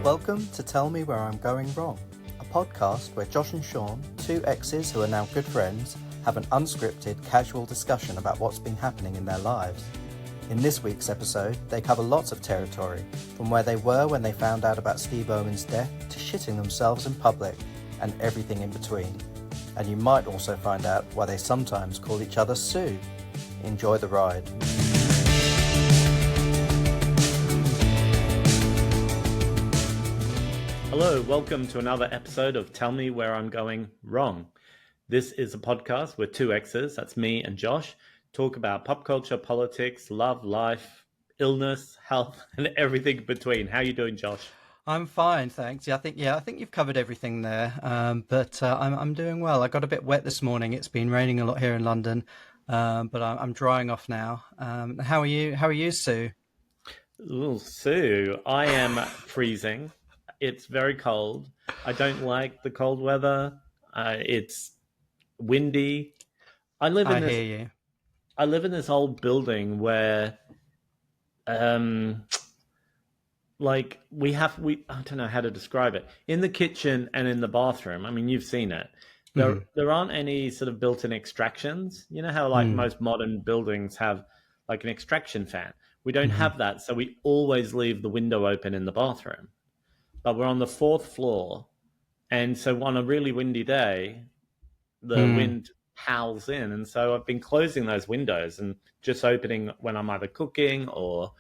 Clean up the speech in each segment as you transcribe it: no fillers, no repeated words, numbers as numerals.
Welcome to Tell Me Where I'm Going Wrong, a podcast where Josh and Sean, two exes who are now good friends, have an unscripted, casual discussion about what's been happening in their lives. In this week's episode, they cover lots of territory, from where they were when they found out about Steve Irwin's death to shitting themselves in public, and everything in between. And you might also find out why they sometimes call each other Sue. Enjoy the ride. Hello, welcome to another episode of Tell Me Where I'm Going Wrong. This is a podcast where two exes, that's me and Josh, talk about pop culture, politics, love, life, illness, health, and everything in between. How are you doing, Josh? I'm fine, thanks. I think you've covered everything there. But I'm doing well. I got a bit wet this morning. It's been raining a lot here in London, but I'm drying off now. How are you? How are you, Sue? Ooh, Sue, I am freezing. It's very cold. I don't like the cold weather. It's windy. I live in this old building where, I don't know how to describe it. In the kitchen and in the bathroom, I mean, you've seen it. There aren't any sort of built-in extractions. You know how most modern buildings have like an extraction fan. We don't have that, so we always leave the window open in the bathroom. But we're on the fourth floor, and so on a really windy day, the wind howls in, and so I've been closing those windows and just opening when I'm either cooking or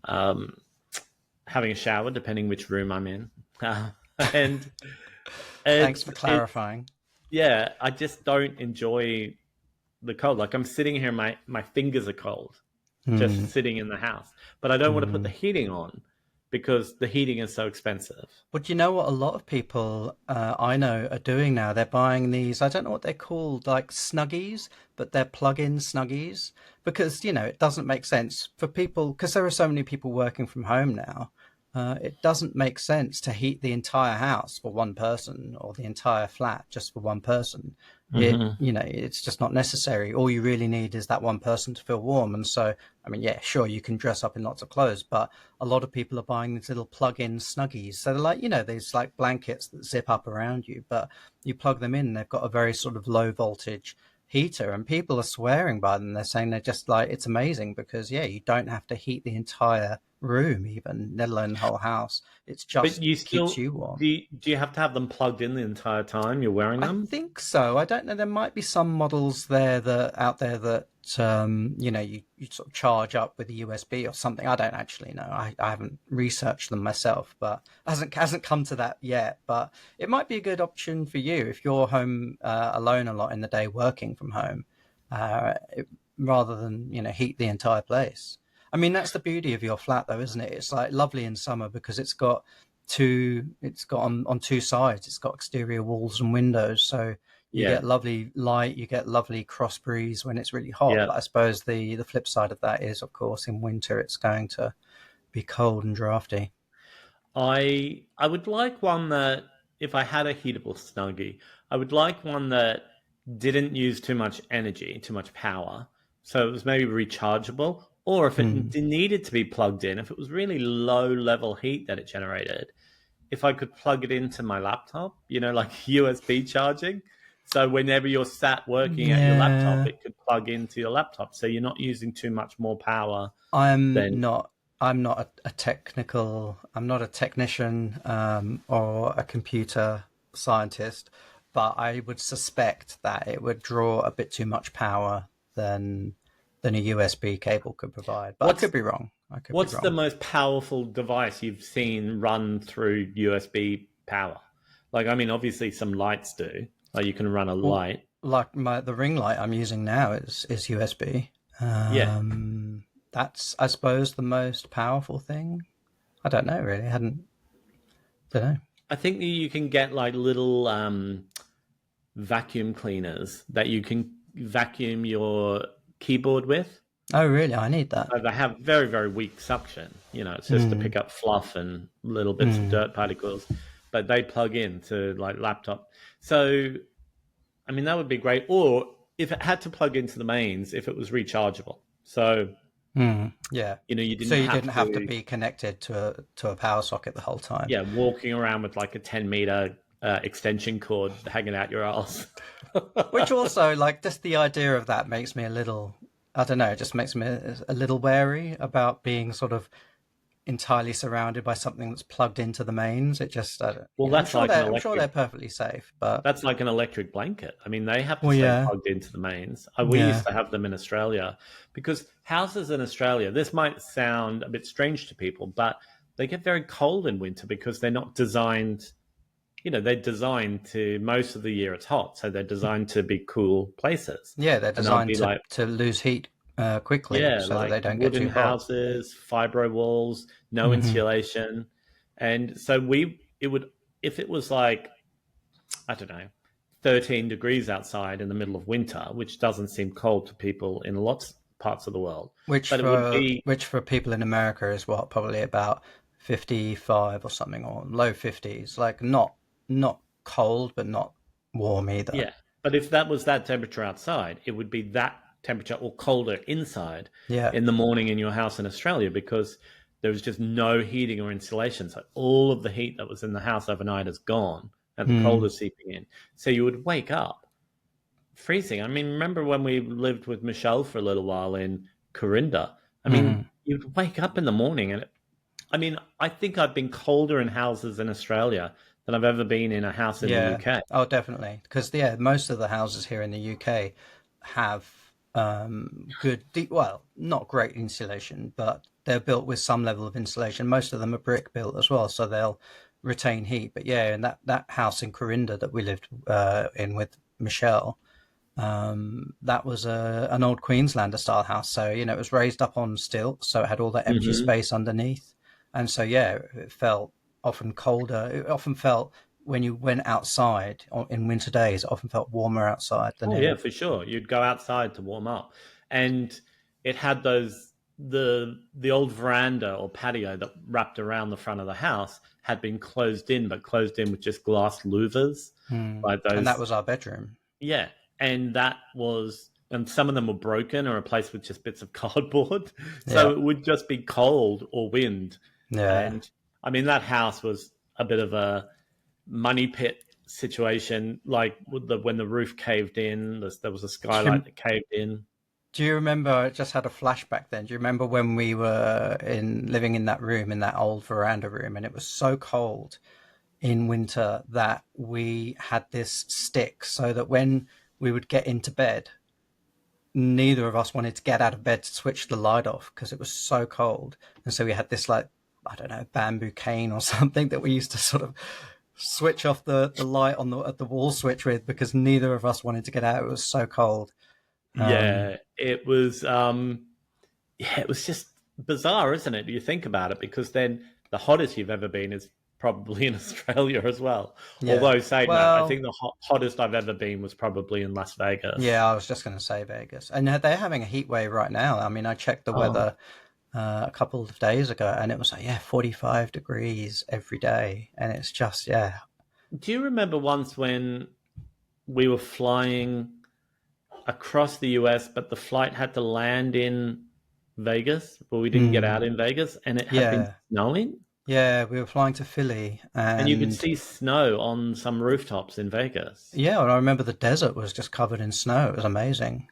having a shower, depending which room I'm in. And Thanks for clarifying. I just don't enjoy the cold. Like I'm sitting here, my fingers are cold, just sitting in the house. But I don't want to put the heating on because the heating is so expensive. But you know what a lot of people I know are doing now? They're buying these, I don't know what they're called, like Snuggies, but they're plug-in Snuggies. Because, it doesn't make sense for people, because there are so many people working from home now. It doesn't make sense to heat the entire house for one person or the entire flat just for one person. It's just not necessary. All you really need is that one person to feel warm. And so, sure, you can dress up in lots of clothes, but a lot of people are buying these little plug-in Snuggies. So they're like, these like blankets that zip up around you, but you plug them in. They've got a very sort of low voltage heater, and people are swearing by them. They're saying they're just like, it's amazing because you don't have to heat the entire room even, let alone the whole house. It's just keeps you warm. Do you have to have them plugged in the entire time you're wearing them? I think so. I don't know. There might be some models out there that you sort of charge up with a USB or something. I don't actually know. I haven't researched them myself, but hasn't come to that yet. But it might be a good option for you if you're home alone a lot in the day, working from home, rather than heat the entire place. I mean, that's the beauty of your flat, though, isn't it? It's like lovely in summer because it's got on two sides. It's got exterior walls and windows, so you get lovely light. You get lovely cross breeze when it's really hot. But I suppose the flip side of that is, of course, in winter it's going to be cold and drafty. I would like one that, if I had a heatable Snuggie, I would like one that didn't use too much energy, too much power. So it was maybe rechargeable. Or if it needed to be plugged in, if it was really low level heat that it generated, if I could plug it into my laptop, like USB charging. So whenever you're sat working at your laptop, it could plug into your laptop. So you're not using too much more power. I'm not a technician or a computer scientist, but I would suspect that it would draw a bit too much power than a USB cable could provide. But I could be wrong. What's the most powerful device you've seen run through USB power? Like, obviously some lights do. Like you can run a light. Like the ring light I'm using now is USB. That's, I suppose, the most powerful thing. I don't know, really. Don't know. I think that you can get like little vacuum cleaners that you can vacuum your keyboard with. Oh, really? I need that. They have very, very weak suction. It's just to pick up fluff and little bits of dirt particles, but they plug into like laptop. So, that would be great. Or if it had to plug into the mains, if it was rechargeable. So Yeah. You know, you didn't So you have didn't have to be connected to a power socket the whole time. yeah, walking around with like a 10-meter extension cord hanging out your ass. Which also, like, just the idea of that makes me a little, I don't know, it just makes me a little wary about being sort of entirely surrounded by something that's plugged into the mains. It just, Well, I'm that's sure like an I'm sure they're electric. perfectly safe, but That's like an electric blanket. I mean, they have to well, stay yeah, plugged into the mains. We yeah, used to have them in Australia because houses in Australia, this might sound a bit strange to people, but they get very cold in winter because they're not designed, you know, they're designed to most of the year it's hot. So they're designed to be cool places. yeah. They're And they'll designed be like, to lose heat quickly yeah, so that like they don't get wooden too hot. houses, fibro walls, no Hmm. insulation. And so it would, if it was like, I don't know, 13 degrees outside in the middle of winter, which doesn't seem cold to people in lots of parts of the world, Which but it would for be, people in America is what, probably about 55 or something, or low 50s. Like not cold, but not warm either. yeah. But if that was that temperature outside, it would be that temperature or colder inside Yeah. in the morning in your house in Australia because there was just no heating or insulation. So all of the heat that was in the house overnight is gone and the cold Mm. is seeping in. So you would wake up freezing. I mean, remember when we lived with Michelle for a little while in Corinda? I mean, Mm. you'd wake up in the morning I mean, I think I've been colder in houses in Australia than I've ever been in a house in the Yeah. UK. Oh, definitely. Because yeah, most of the houses here in the UK have good, well, not great insulation, but they're built with some level of insulation. Most of them are brick built as well, so they'll retain heat. But yeah, and that house in Corinda that we lived in with Michelle, that was an old Queenslander style house. So, you know, it was raised up on stilts, so it had all that empty Hmm. space underneath. And so, yeah, it felt often colder. It often felt when you went outside in winter days, it often felt warmer outside than Oh yeah, in. for sure. You'd go outside to warm up, and it had the old veranda or patio that wrapped around the front of the house had been closed in, but closed in with just glass louvers, like And that those. was our bedroom. Yeah, and that was, and some of them were broken or replaced with just bits of cardboard, so Yeah. it would just be cold or wind. Yeah. And I mean, that house was a bit of a money pit situation. Like when the roof caved in, there was a Do you, skylight that caved in. do you remember? I just had a flashback then. Do you remember when we were living in that room, in that old veranda room, and it was so cold in winter that we had this stick so that when we would get into bed, neither of us wanted to get out of bed to switch the light off because it was so cold. And so we had this, like, I don't know, bamboo cane or something that we used to sort of switch off the light on the wall switch with because neither of us wanted to get out. It was so cold. Um, Yeah, it was. Yeah, it was just bizarre, isn't it? You think about it, because then the hottest you've ever been is probably in Australia as well. yeah. Although saying that, I Well, think the hottest I've ever been was probably in Las Vegas. yeah, I was just going to say Vegas. And they're having a heat wave right now. I mean, I checked the Oh, weather a couple of days ago and it was like, yeah, 45 degrees every day. And it's just, yeah. do you remember once when we were flying across the US, but the flight had to land in Vegas, but we didn't get Mm, out in Vegas, and it had been yeah. snowing? Yeah, we were flying to Philly And you could and see snow on some rooftops in Vegas. yeah, and I remember the desert was just covered in snow. It was amazing.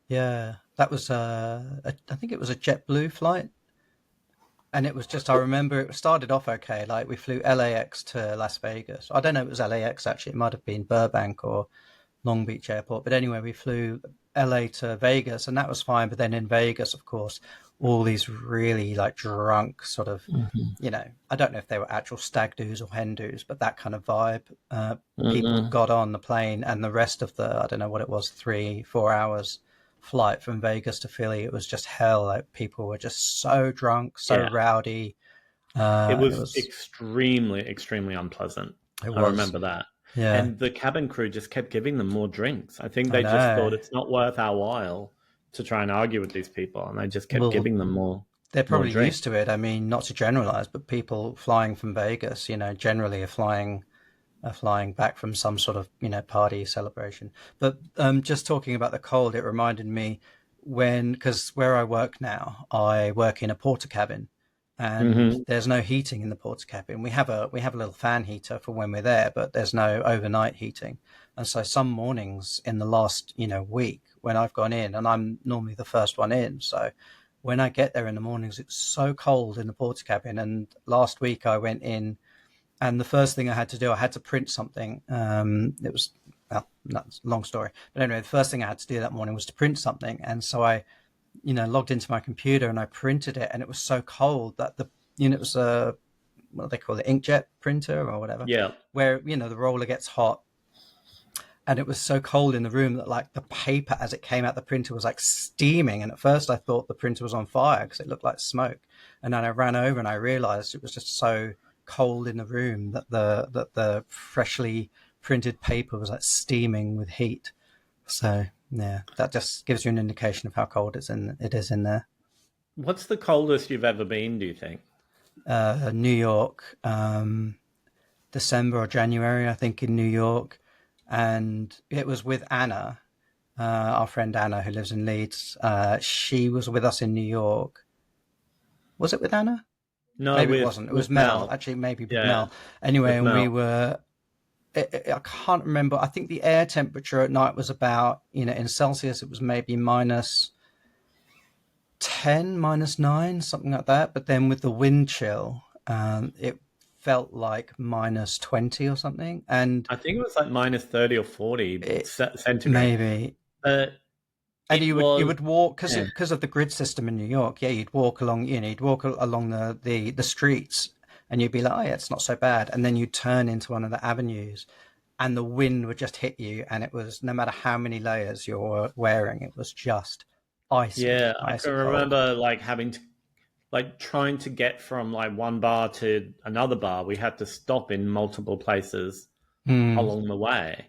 Yeah, that was, I think it was a JetBlue flight. And it was just, I remember it started off okay. Like we flew LAX to Las Vegas. I don't know if it was LAX actually. It might have been Burbank or Long Beach Airport. But anyway, we flew LA to Vegas and that was fine. But then in Vegas, of course, all these really like drunk sort of, Hmm. you know, I don't know if they were actual stag doos or hen doos, but that kind of vibe. People Hmm. got on the plane and the rest of the, I don't know what it was, 3-4 hours flight from Vegas to Philly, it was just hell. Like people were just so drunk, so Yeah, rowdy. it It was was, extremely, extremely unpleasant. it I was, remember that. yeah, And the cabin crew just kept giving them more drinks. I think I they just thought know. it's not worth our while to try and argue with these people, and they just kept Well, giving them they're more probably drink. used to it. I mean, not to generalize, but people flying from Vegas, you know, generally are flying back from some sort of, you know, party celebration. But just talking about the cold, it reminded me because where I work now, I work in a porter cabin, and there's no heating in the porter cabin. We have a little fan heater for when we're there, but there's no overnight heating. And so some mornings in the last week when I've gone in, and I'm normally the first one in, so when I get there in the mornings, it's so cold in the porter cabin. And last week I went in, and the first thing I had to do, I had to print something. It was, well, that's a long story. But anyway, the first thing I had to do that morning was to print something. And so I, logged into my computer and I printed it. And it was so cold that it was what do they call it, inkjet printer or whatever. Yeah. Where, the roller gets hot. And it was so cold in the room that like the paper as it came out the printer was like steaming. And at first I thought the printer was on fire because it looked like smoke. And then I ran over and I realized it was just so cold in the room that the freshly printed paper was like steaming with heat. So yeah, that just gives you an indication of how cold it is in there. What's the coldest you've ever been, do you think? New York, December or January, I think, in New York. And it was with Anna, our friend Anna, who lives in Leeds. She was with us in New York. Was it with Anna? No, maybe it wasn't. It was Mel. Actually, maybe with Mel. Anyway, and we were. I can't remember. I think the air temperature at night was about, in Celsius, it was maybe -10, -9, something like that. But then with the wind chill, it felt like -20 or something. And I think it was like -30 or 40 centigrade. Maybe. And you would walk because of the grid system in New York. Yeah, you'd walk along. You'd walk along the streets, and you'd be like, "Oh, yeah, it's not so bad." And then you'd turn into one of the avenues, and the wind would just hit you, and it was no matter how many layers you're wearing, it was just icy. Yeah, icy I can cold. remember like having to, like trying to get from like one bar to another bar. We had to stop in multiple places along the way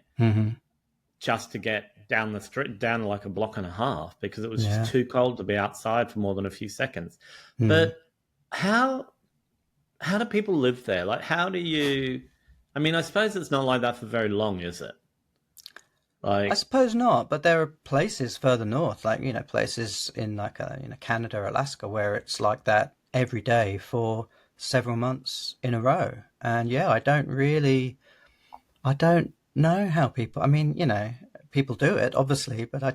just to get down the street, down like a block and a half, because it was just too cold to be outside for more than a few seconds. But how do people live there? Like, how do you? I mean, I suppose it's not like that for very long, is it? Like, I suppose not, but there are places further north, like places in like Canada or Alaska, where it's like that every day for several months in a row. And yeah, I don't know how people. I mean, people do it, obviously, but I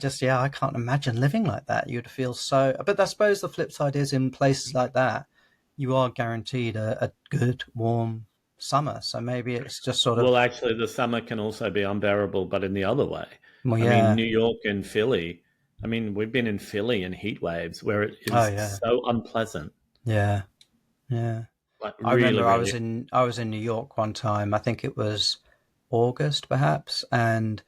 can't imagine living like that. You'd feel so. But I suppose the flip side is in places like that, you are guaranteed a good, warm summer. So maybe it's just sort of. Well, actually, the summer can also be unbearable, but in the other way. Well, I mean, New York and Philly. I mean, we've been in Philly in heat waves where it is so unpleasant. Yeah. Like, I remember I was in New York one time. I think it was August, perhaps, and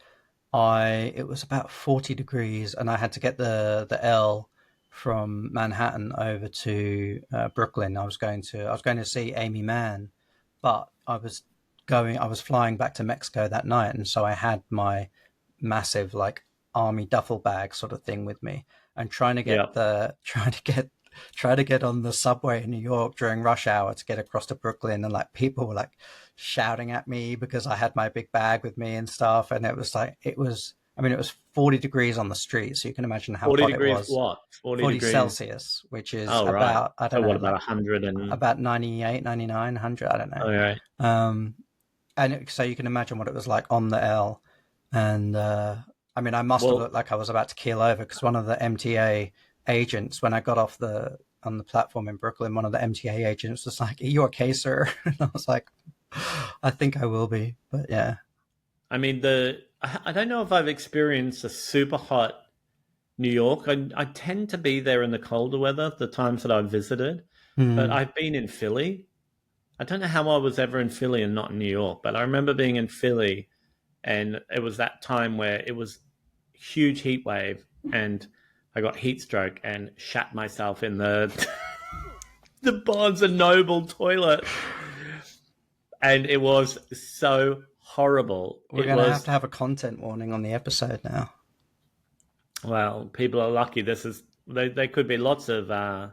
it was about 40 degrees, and I had to get the L from Manhattan over to Brooklyn. I was going to see Amy Mann, but I was flying back to Mexico that night, and so I had my massive like army duffel bag sort of thing with me, and trying to get on the subway in New York during rush hour to get across to Brooklyn, and like people were like shouting at me because I had my big bag with me and stuff, and it was 40 degrees on the street, so you can imagine how hot it was. What? 40 degrees Celsius, which is about right. I don't know, what, about 100 and about 98, 99, 100, I don't know. Okay. So you can imagine what it was like on the L, and I must have looked like I was about to keel over, because one of the MTA agents, when I got off on the platform in Brooklyn, one of the MTA agents was like, "Are you okay, sir?" And I was like, "I think I will be," but yeah. I mean, I don't know if I've experienced a super hot New York. I tend to be there in the colder weather, the times that I've visited, but I've been in Philly. I don't know how I was ever in Philly and not in New York, but I remember being in Philly, and it was that time where it was huge heat wave, and I got heat stroke and shat myself in the Barnes and Noble toilet, and it was so horrible. We're going to have a content warning on the episode now. Well, people are lucky. There could be lots of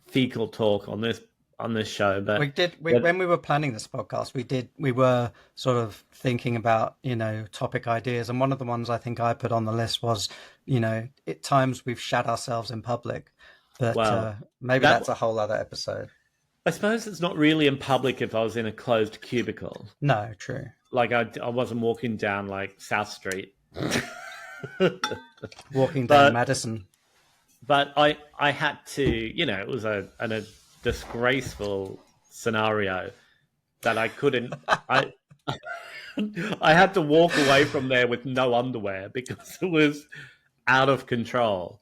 fecal talk on this on this show, but when we were planning this podcast, we were sort of thinking about, topic ideas. And one of the ones I think I put on the list was, at times we've shat ourselves in public, but maybe that's a whole other episode. I suppose it's not really in public if I was in a closed cubicle. No, true. Like I wasn't walking down like South Street. Walking down Madison. But I had to, it was a disgraceful scenario that I couldn't. I had to walk away from there with no underwear because it was out of control,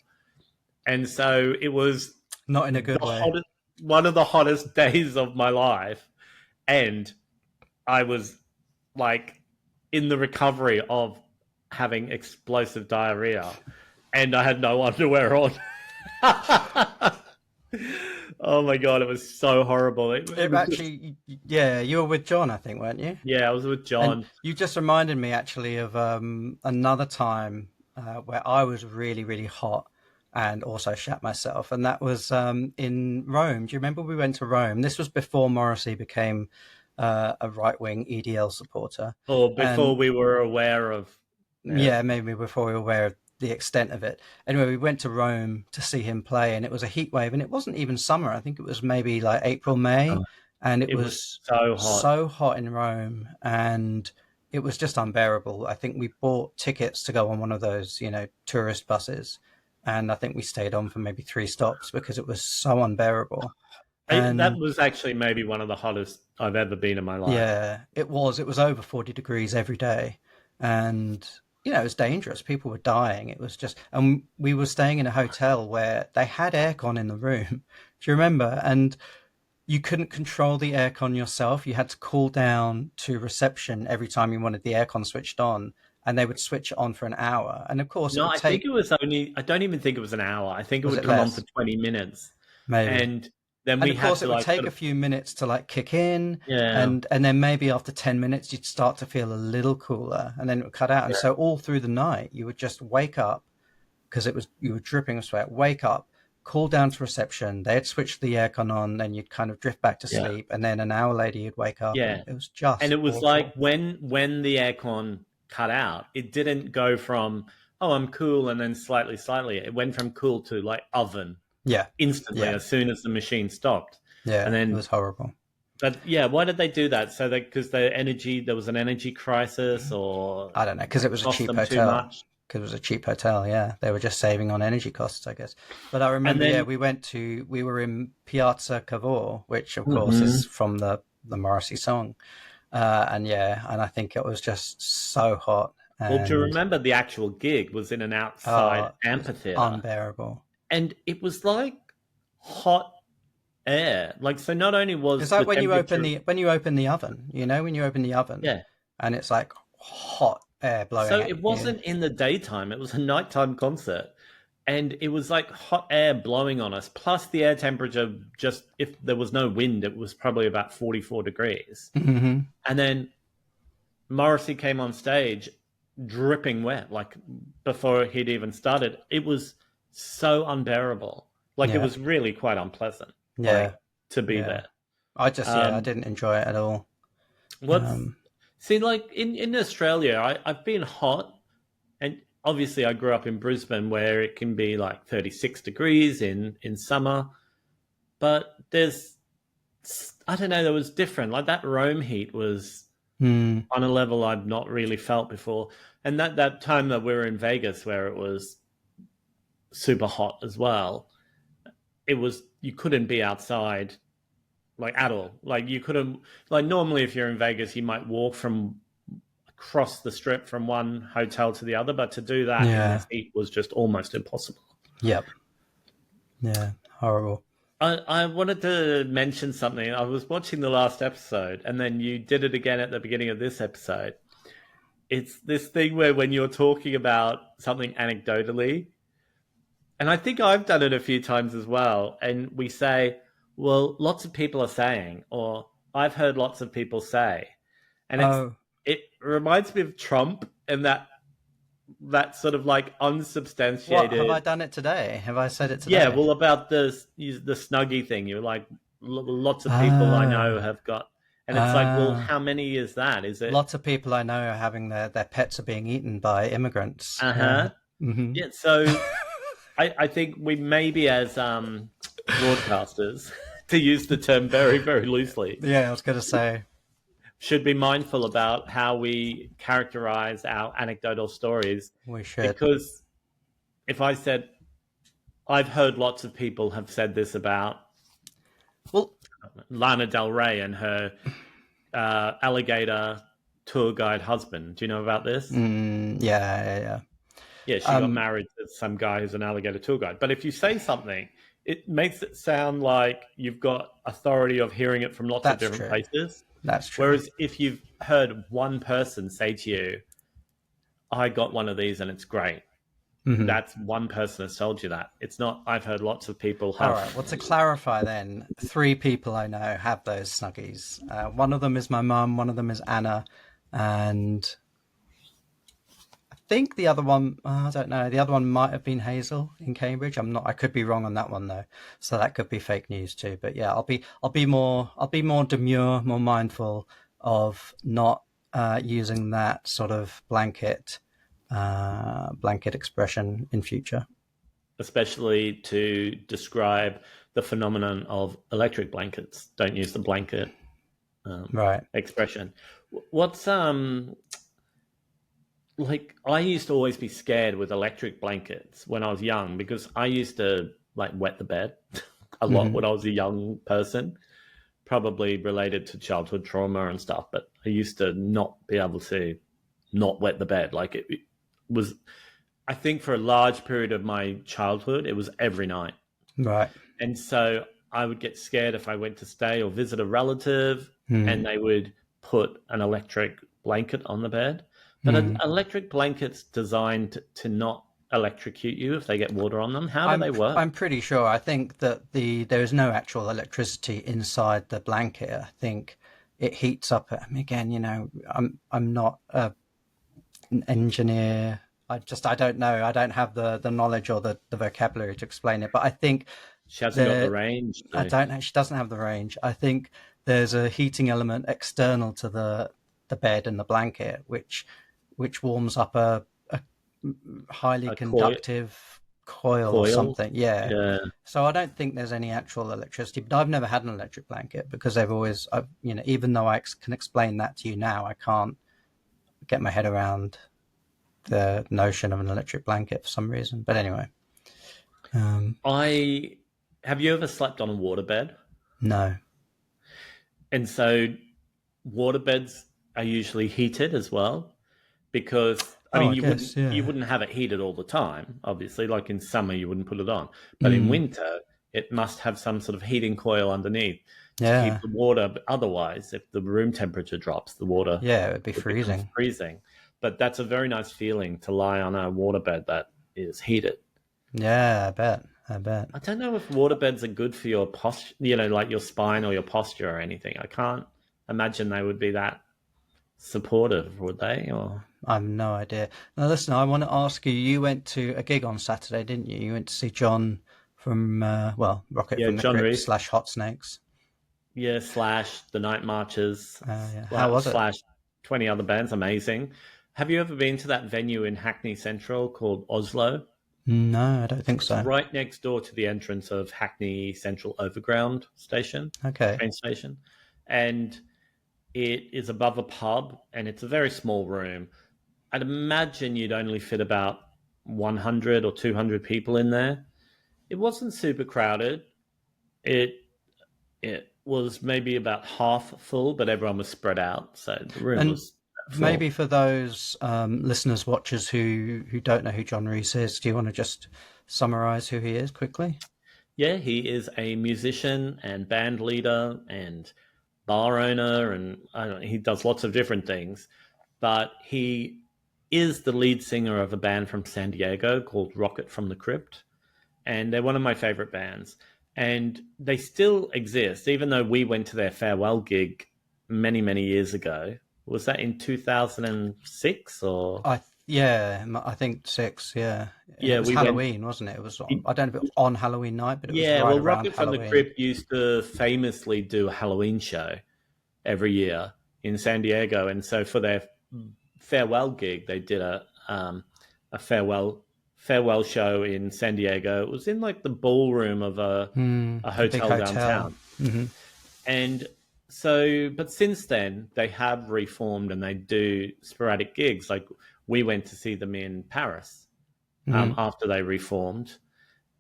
and so it was not in a good way. One of the hottest days of my life, and I was like in the recovery of having explosive diarrhea, and I had no underwear on. Oh my god, it was so horrible. It actually, you were with John, I think, weren't you? Yeah, I was with John. And you just reminded me actually of another time where I was really, really hot and also shat myself, and that was in Rome. Do you remember we went to Rome? This was before Morrissey became a right-wing EDL supporter. Or before we were aware of... Yeah, maybe before we were aware of the extent of it. Anyway, we went to Rome to see him play, and it was a heat wave, and it wasn't even summer. I think it was maybe like April, May, and it was so hot in Rome, and it was just unbearable. I think we bought tickets to go on one of those, tourist buses, and I think we stayed on for maybe 3 stops because it was so unbearable. And that was actually maybe one of the hottest I've ever been in my life. Yeah, it was. It was over 40 degrees every day, and it was dangerous. People were dying. It was just, and we were staying in a hotel where they had aircon in the room. Do you remember? And you couldn't control the aircon yourself. You had to call down to reception every time you wanted the aircon switched on, and they would switch it on for an hour. And of course, I think it was only, I don't even think it was an hour. I think it would come on for 20 minutes. Maybe. And then we had to, it would take a few minutes to like kick in, and then maybe after 10 minutes you'd start to feel a little cooler, and then it would cut out. And so all through the night you would just wake up because you were dripping with sweat. Wake up, call down to reception. They'd switch the aircon on, then you'd kind of drift back to sleep, and then an hour later you'd wake up. Yeah, and it was just and it was awful. like when the aircon cut out, it didn't go from I'm cool and then slightly. It went from cool to like oven. Yeah, instantly as soon as the machine stopped. Yeah, and then it was horrible. But why did they do that? So because there was an energy crisis, or I don't know, because it was a cheap hotel. Because it was a cheap hotel, yeah. They were just saving on energy costs, I guess. But I remember, we were in Piazza Cavour, which of course is from the Morrissey song, and I think it was just so hot. Well, do you remember the actual gig was in an outside amphitheater? Unbearable. And it was like hot air. Like, so not only was it's like when you open the oven, when you open the oven, and it's like hot air blowing. So it wasn't in the daytime; it was a nighttime concert, and it was like hot air blowing on us. Plus the air temperature, just if there was no wind, it was probably about 44 degrees. Mm-hmm. And then Morrissey came on stage, dripping wet, like before he'd even started. It was so unbearable. Like it was really quite unpleasant. To be there. I just I didn't enjoy it at all. See, like in Australia, I've been hot, and obviously I grew up in Brisbane where it can be like 36 degrees in summer, but I don't know, there was different. Like that Rome heat was on a level I've not really felt before. And that time that we were in Vegas where it was super hot as well, you couldn't be outside like at all. Like you couldn't, like normally if you're in Vegas you might walk from across the strip from one hotel to the other, but to do that in this heat was just almost impossible. Yep. Yeah, horrible. I wanted to mention something. I was watching the last episode and then you did it again at the beginning of this episode. It's this thing where when you're talking about something anecdotally, and I think I've done it a few times as well, and we say, well, lots of people are saying, or I've heard lots of people say. And it reminds me of Trump and that sort of like unsubstantiated... What, have I done it today? Have I said it today? Yeah, well, about the Snuggie thing. You're like, Lots of people I know have got, and it's like, well, how many is that? Is it? Lots of people I know are having their pets are being eaten by immigrants. Uh-huh. Mm-hmm. Yeah. So I think we maybe as broadcasters, to use the term very, very loosely, Yeah, I was going to say, should be mindful about how we characterize our anecdotal stories. we should. Because if I said, I've heard lots of people have said this about Lana Del Rey and her alligator tour guide husband. Do you know about this? Yeah. Yeah, she got married to some guy who's an alligator tour guide. But if you say something, it makes it sound like you've got authority of hearing it from lots of different places. That's true. Whereas if you've heard one person say to you, I got one of these and it's great, that's one person has told you that. It's not, I've heard lots of people have. All right, well, to clarify then, 3 people I know have those Snuggies. One of them is my mum, one of them is Anna, and I think the other one, I don't know, the other one might have been Hazel in Cambridge. I could be wrong on that one though. So that could be fake news too. But yeah, I'll be more demure, more mindful of not using that sort of blanket expression in future. Especially to describe the phenomenon of electric blankets. Don't use the blanket expression. What's like, I used to always be scared with electric blankets when I was young, because I used to like wet the bed a lot when I was a young person, probably related to childhood trauma and stuff. But I used to not be able to not wet the bed. Like it was, I think for a large period of my childhood, it was every night. Right. And so I would get scared if I went to stay or visit a relative and they would put an electric blanket on the bed. But an electric blanket's designed to not electrocute you if they get water on them. How do they work? I'm pretty sure. I think that there is no actual electricity inside the blanket. I think it heats up. I mean, again, you know, I'm not an engineer. I don't know. I don't have the knowledge or the vocabulary to explain it. But I think she hasn't got the range. So. She doesn't have the range. I think there's a heating element external to the bed and the blanket, which warms up a highly conductive coil or something. Yeah. So I don't think there's any actual electricity, but I've never had an electric blanket because they've always, you know, even though I can explain that to you now, I can't get my head around the notion of an electric blanket for some reason. But anyway. Have you ever slept on a waterbed? No. And so waterbeds are usually heated as well, because you wouldn't have it heated all the time, obviously. Like in summer you wouldn't put it on, but in winter it must have some sort of heating coil underneath to keep the water. Otherwise, if the room temperature drops, the water it would be freezing. But that's a very nice feeling to lie on a waterbed that is heated. Yeah, I bet. I don't know if waterbeds are good for your posture, you know, like your spine or your posture or anything. I can't imagine they would be that supportive, would they? Or I have no idea. Now, listen, I want to ask you. You went to a gig on Saturday, didn't you? You went to see John from Rocket from the Crypt / Hot Snakes. Yeah, / the Night Marchers. How was it? / 20 other bands. Amazing. Have you ever been to that venue in Hackney Central called Oslo? No, I don't think so. It's right next door to the entrance of Hackney Central Overground station. Okay. Train station. And it is above a pub, and it's a very small room. I'd imagine you'd only fit about 100 or 200 people in there. It wasn't super crowded. It was maybe about half full, but everyone was spread out. So the room was full. Maybe for those listeners, watchers who don't know who John Reese is, do you want to just summarize who he is quickly? Yeah, he is a musician and band leader and bar owner, and he does lots of different things. But he is the lead singer of a band from San Diego called Rocket from the Crypt. And they're one of my favorite bands. And they still exist, even though we went to their farewell gig many, many years ago. Was that in 2006 or? Yeah, I think 6. Yeah, and it Yeah, was we went. Halloween, wasn't it? It was. I don't know if it was on Halloween night, but it was Yeah, right well, around Rocket from the Halloween. Crypt used to famously do a Halloween show every year in San Diego, and so for their farewell gig, they did a farewell show in San Diego. It was in like the ballroom of a The big hotel hotel. downtown, and so, but since then they have reformed and they do sporadic gigs. Like we went to see them in Paris after they reformed,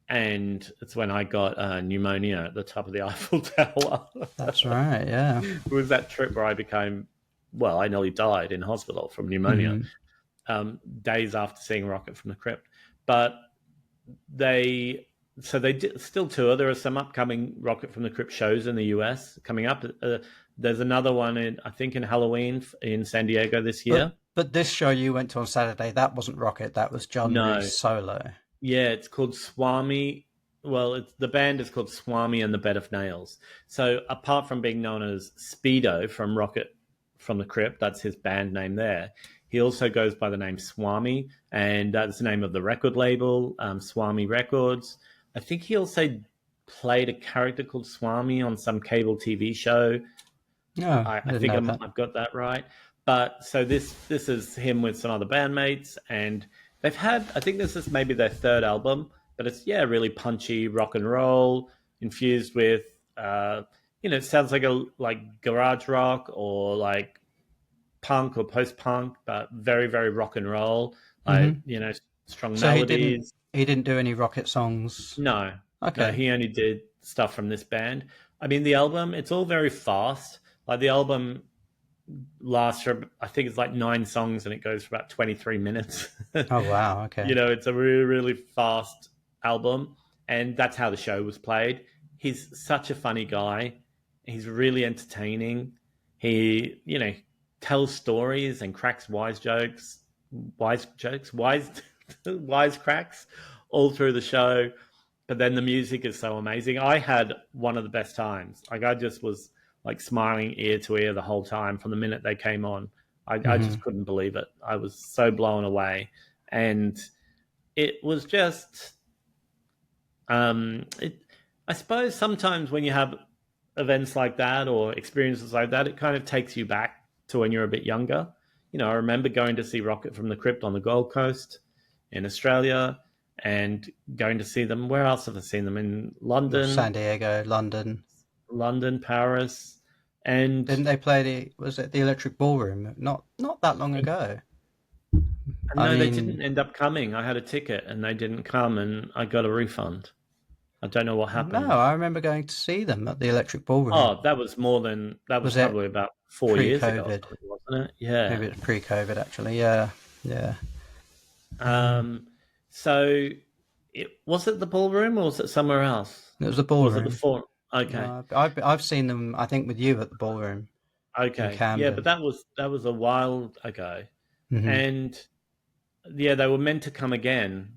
and it's when I got pneumonia at the top of the Eiffel Tower. That's right. Yeah. It was that trip where I became, well, I nearly died in hospital from pneumonia days after seeing Rocket from the Crypt. But they still tour. There are some upcoming Rocket from the Crypt shows in the US coming up. There's another one I think in Halloween in San Diego this year. But this show you went to on Saturday, that wasn't Rocket. That was John No. Reese solo. Yeah, it's called Swami. Well, the band is called Swami and the Bed of Nails. So apart from being known as Speedo from Rocket from the Crypt, that's his band name there. He also goes by the name Swami, and that's the name of the record label, Swami Records. I think he also played a character called Swami on some cable TV show. No, I think I've got that right. But so this is him with some other bandmates, and they've had, I think this is maybe their third album, but it's, really punchy rock and roll infused with, it sounds like garage rock or like punk or post-punk, but very, very rock and roll, strong melodies. He didn't do any Rocket songs? No. Okay. No, he only did stuff from this band. I mean, the album, it's all very fast. Like the album lasts for, I think it's like 9 songs and it goes for about 23 minutes. Oh, wow. Okay. It's a really, really fast album. And that's how the show was played. He's such a funny guy. He's really entertaining. He, tells stories and cracks wise cracks all through the show. But then the music is so amazing. I had one of the best times. Like I just was like smiling ear to ear the whole time from the minute they came on. I just couldn't believe it. I was so blown away. And it was just, I suppose sometimes when you have events like that or experiences like that, it kind of takes you back to when you're a bit younger. I remember going to see Rocket from the Crypt on the Gold Coast in Australia and going to see them. Where else have I seen them? In London. San Diego, London, Paris. And didn't they play was it the Electric Ballroom? Not that long ago. No, they didn't end up coming. I had a ticket and they didn't come and I got a refund. I don't know what happened. No, I remember going to see them at the Electric Ballroom. Oh, that was probably about 4 years ago, wasn't it? Yeah. Maybe it was pre-COVID, actually. Yeah. So, was it the ballroom or was it somewhere else? It was the ballroom. Was it the forum? Okay. I've seen them, I think, with you at the ballroom. Okay. Yeah, but that was a while ago. And yeah, they were meant to come again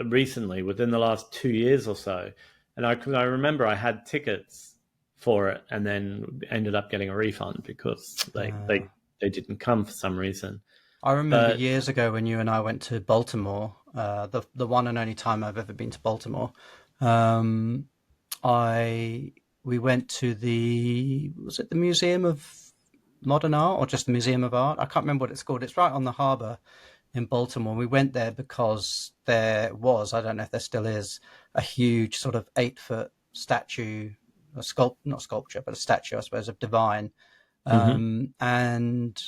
recently within the last 2 years or so. And I remember I had tickets for it and then ended up getting a refund because they didn't come for some reason. I remember years ago when you and I went to Baltimore, the one and only time I've ever been to Baltimore. We went to was it the Museum of Modern Art or just the Museum of Art? I can't remember what it's called. It's right on the harbour in Baltimore. We went there because there was, I don't know if there still is, a huge sort of 8-foot statue, not sculpture, but a statue, I suppose, of Divine. And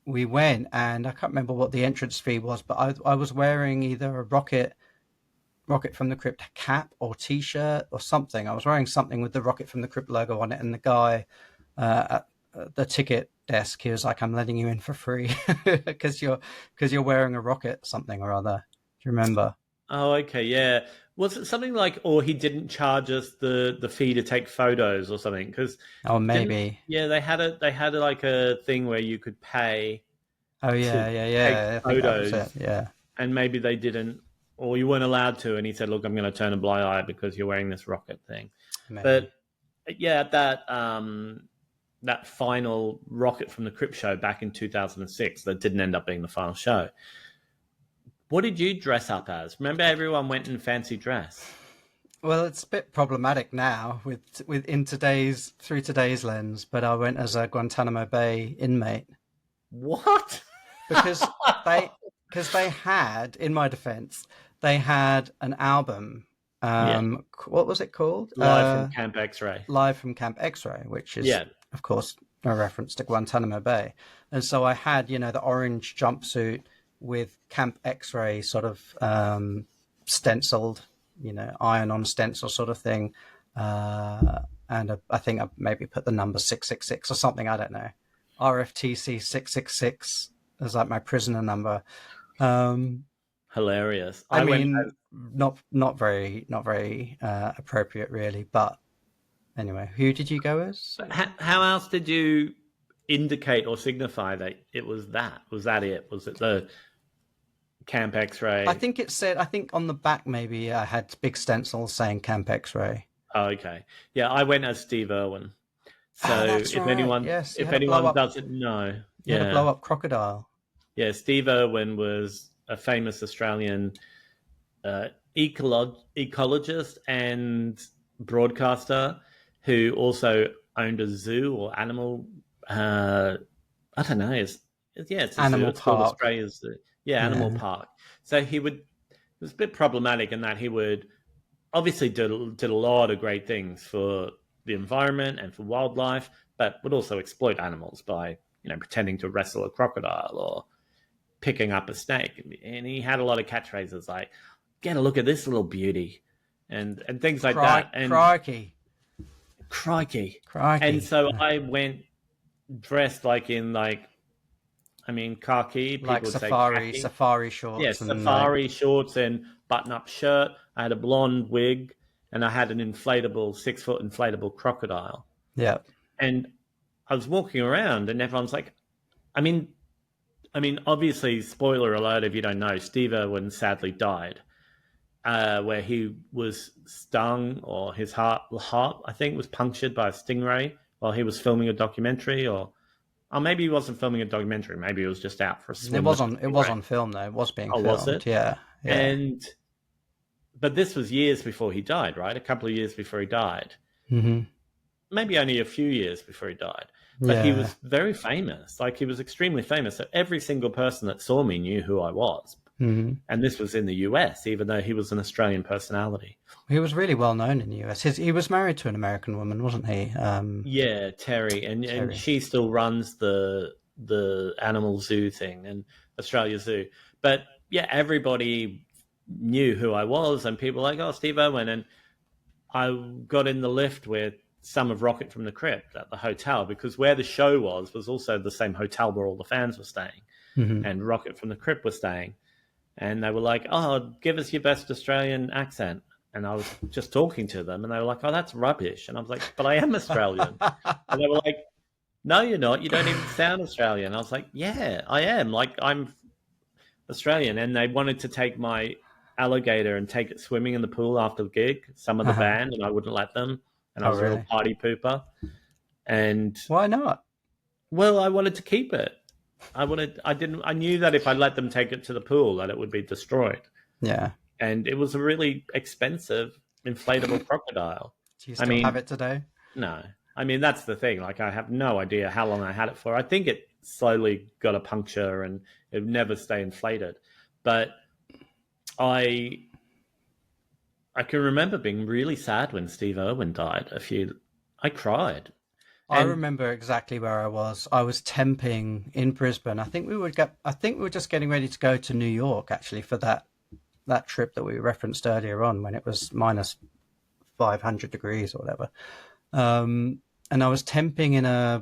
we went, and I can't remember what the entrance fee was, but I was wearing either a Rocket from the Crypt cap or T-shirt or something. I was wearing something with the Rocket from the Crypt logo on it, and the guy at the ticket desk, he was like, "I'm letting you in for free because you're wearing a Rocket something or other." Do you remember? Oh, okay, yeah. Was it something like, or he didn't charge us the fee to take photos or something? Because maybe. Yeah, they had like a thing where you could pay. Oh yeah. Take photos. That was it. Yeah. And maybe they didn't, or you weren't allowed to. And he said, "Look, I'm going to turn a blind eye because you're wearing this Rocket thing." Maybe. But yeah, that final Rocket from the Crypt show back in 2006, that didn't end up being the final show. What did you dress up as? Remember, everyone went in fancy dress. Well, it's a bit problematic now through today's lens, but I went as a Guantanamo Bay inmate What? because they had, in my defense, they had an album. What was it called? Live from Camp X-Ray. Live from Camp X-Ray, which is, of course, a reference to Guantanamo Bay. And so I had, the orange jumpsuit with Camp X-Ray sort of stenciled, iron-on stencil sort of thing. And I think I maybe put the number 666 or something, I don't know. RFTC 666 is like my prisoner number. Hilarious. I mean, not very appropriate, really. But anyway, who did you go as? How else did you indicate or signify that it was that? Was that it? Was it the Camp X-Ray? I think on the back maybe I had big stencils saying Camp X-Ray. Oh, okay. Yeah, I went as Steve Irwin. So if anyone doesn't know, you had a blow up crocodile. Yeah, Steve Irwin was a famous Australian ecologist and broadcaster who also owned a zoo or animal. I don't know. It's a animal zoo. Park. Australia's zoo. Yeah, animal park. So it was a bit problematic in that he would obviously did a lot of great things for the environment and for wildlife, but would also exploit animals by pretending to wrestle a crocodile or picking up a snake. And he had a lot of catchphrases like, "Get a look at this little beauty," and things like that. And crikey. And so I went dressed khaki, like safari shorts. Yeah, safari shorts and button-up shirt. I had a blonde wig, and I had an 6-foot inflatable crocodile. Yeah. And I was walking around, and everyone's like, I mean, obviously, spoiler alert if you don't know, Steve Irwin sadly died, where he was stung, or his heart, I think, was punctured by a stingray while he was filming a documentary, or maybe he wasn't filming a documentary. Maybe he was just out for a swim. It was on film, though. It was being filmed. Was it? Yeah. But this was years before he died, right? A couple of years before he died. Mm-hmm. Maybe only a few years before he died. But he was very famous. He was extremely famous. So every single person that saw me knew who I was. Mm-hmm. And this was in the US, even though he was an Australian personality. He was really well known in the US. He was married to an American woman, wasn't he? Yeah, Terry. And she still runs the animal zoo thing and Australia Zoo. But yeah, everybody knew who I was, and people were like, "Oh, Steve Irwin." And I got in the lift with some of Rocket from the Crypt at the hotel, because where the show was also the same hotel where all the fans were staying. Mm-hmm. And Rocket from the Crypt was staying. And they were like, "Oh, give us your best Australian accent." And I was just talking to them, and they were like, "Oh, that's rubbish." And I was like, "But I am Australian." And they were like, "No, you're not. You don't even sound Australian." I was like, "Yeah, I am. I'm Australian." And they wanted to take my alligator and take it swimming in the pool after the gig, some of the band, and I wouldn't let them. And I was a real party pooper. And why not? Well, I wanted to keep it. I knew that if I let them take it to the pool, that it would be destroyed. Yeah. And it was a really expensive inflatable crocodile. Do you still have it today? No. That's the thing. I have no idea how long I had it for. I think it slowly got a puncture and it would never stay inflated. But I can remember being really sad when Steve Irwin died. I cried. I remember exactly where I was. I was temping in Brisbane. I think we were just getting ready to go to New York, actually, for that trip that we referenced earlier on, when it was minus 500 degrees or whatever. And I was temping in I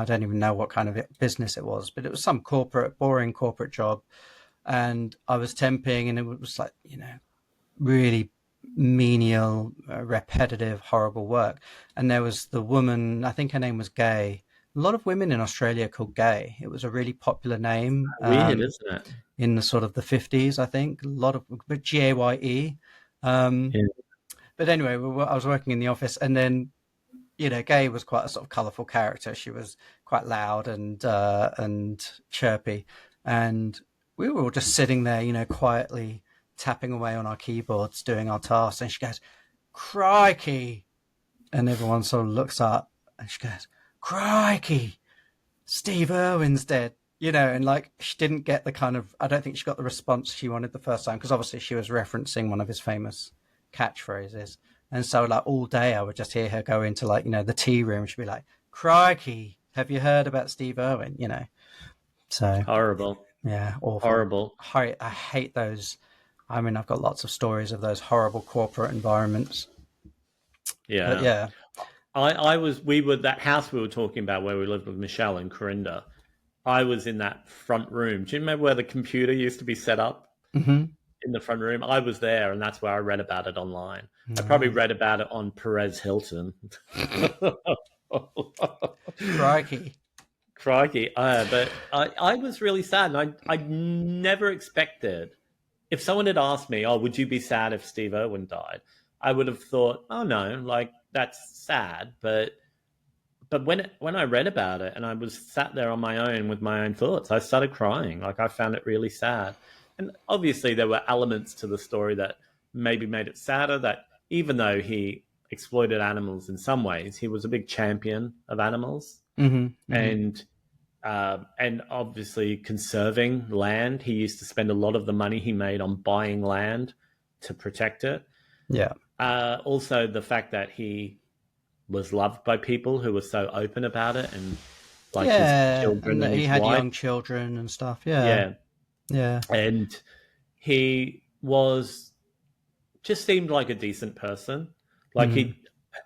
don't even know what kind of business it was, but it was some boring corporate job. And I was temping, and it was really menial, repetitive, horrible work. And there was the woman, I think her name was Gay. A lot of women in Australia called Gay. It was a really popular name. Weird, isn't it? In the sort of the 50s, I think. But Gaye. But anyway, I was working in the office, and then, Gay was quite a sort of colourful character. She was quite loud and chirpy. And we were all just sitting there, quietly tapping away on our keyboards, doing our tasks. And she goes, "Crikey." And everyone sort of looks up and she goes, "Crikey, Steve Irwin's dead." And like she didn't get the kind of, I don't think she got the response she wanted the first time, because obviously she was referencing one of his famous catchphrases. And so like all day I would just hear her go into like, the tea room. She'd be like, "Crikey, have you heard about Steve Irwin?" So Horrible. yeah, awful. Horrible. I hate those. I mean, I've got lots of stories of those horrible corporate environments. Yeah. But yeah. We were that house we were talking about where we lived with Michelle and Corinda. I was in that front room. Do you remember where the computer used to be set up in the front room? I was there, and that's where I read about it online. I probably read about it on Perez Hilton. Crikey. But I was really sad. And I never expected, if someone had asked me, "Oh, would you be sad if Steve Irwin died?" I would have thought, "Oh no, like that's sad." But when I read about it and I was sat there on my own with my own thoughts, I started crying. Like I found it really sad. And obviously there were elements to the story that maybe made it sadder, that even though he exploited animals in some ways, he was a big champion of animals. And obviously conserving land. He used to spend a lot of the money he made on buying land to protect it. Yeah. Also the fact that he was loved by people who were so open about it, and like his children and he his had wife. young children and stuff. Yeah. And he just seemed like a decent person. Like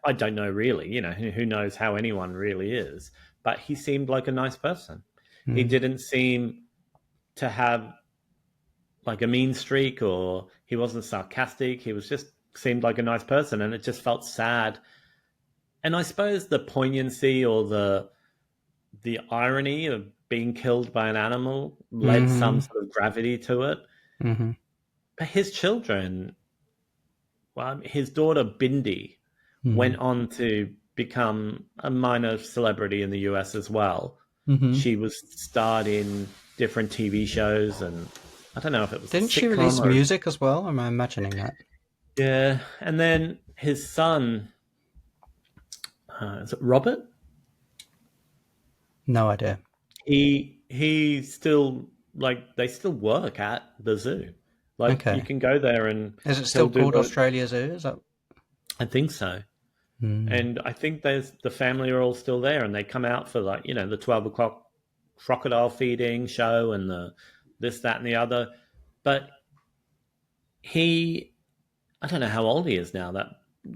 I don't know really, who knows how anyone really is, but he seemed like a nice person. He didn't seem to have like a mean streak, or he wasn't sarcastic. He was just seemed like a nice person, and it just felt sad. And I suppose the poignancy or the irony of being killed by an animal led some sort of gravity to it. But his children, well, his daughter Bindi went on to become a minor celebrity in the US as well. She was starred in different TV shows, and I don't know if it was. Didn't she release music as well? Am I imagining that? Yeah, and then his son. Is it Robert? No idea. He still, like, they still work at the zoo. Like, you can go there and... Is it still called Australia Zoo? Is that... I think so. And I think the family are all still there, and they come out for, like, the 12 o'clock crocodile feeding show and the this, that, and the other. But I don't know how old he is now, that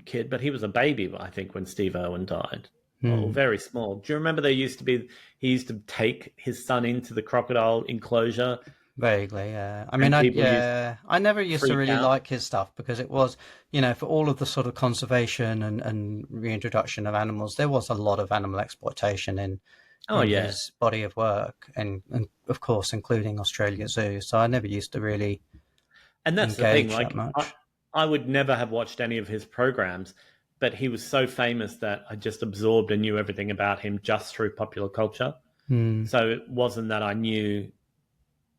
kid, but he was a baby, I think, when Steve Irwin died. Oh, very small. Do you remember he used to take his son into the crocodile enclosure? Vaguely, yeah. I mean, I never used to really like his stuff, because it was, for all of the sort of conservation and reintroduction of animals, there was a lot of animal exploitation in his body of work, and of course, including Australia Zoo. So I never used to really that's the thing, like, that much. I would never have watched any of his programs, but he was so famous that I just absorbed and knew everything about him just through popular culture. So it wasn't that I knew,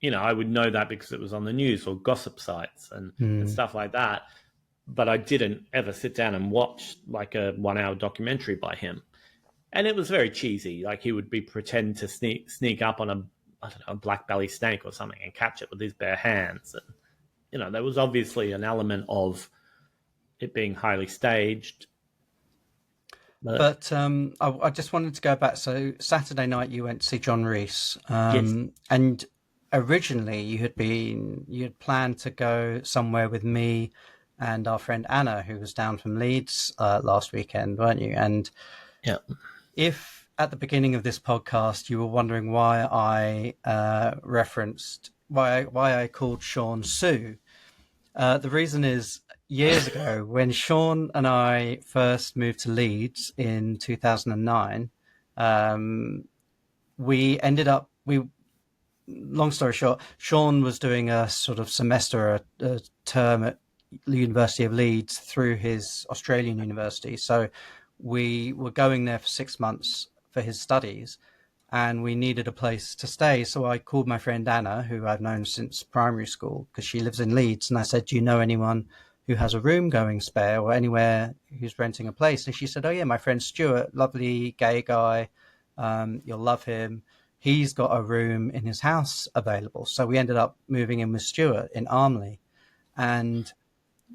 I would know that because it was on the news or gossip sites and stuff like that. But I didn't ever sit down and watch like a 1 hour documentary by him. And it was very cheesy. Like he would pretend to sneak up on a black belly snake or something and catch it with his bare hands. And, there was obviously an element of it being highly staged. But I just wanted to go back. So Saturday night you went to see John Rees. And originally you had planned to go somewhere with me and our friend Anna, who was down from Leeds last weekend, weren't you? And if at the beginning of this podcast you were wondering why I why I called Sean Sue, the reason is, years ago, when Sean and I first moved to Leeds in 2009, long story short, Sean was doing a sort of semester, a term at the University of Leeds through his Australian university. So we were going there for 6 months for his studies. and we needed a place to stay. So I called my friend Anna, who I've known since primary school, because she lives in Leeds. And I said, do you know anyone who has a room going spare or anywhere who's renting a place? And she said, oh, yeah, my friend Stuart, lovely gay guy. You'll love him. He's got a room in his house available. So we ended up moving in with Stuart in Armley. And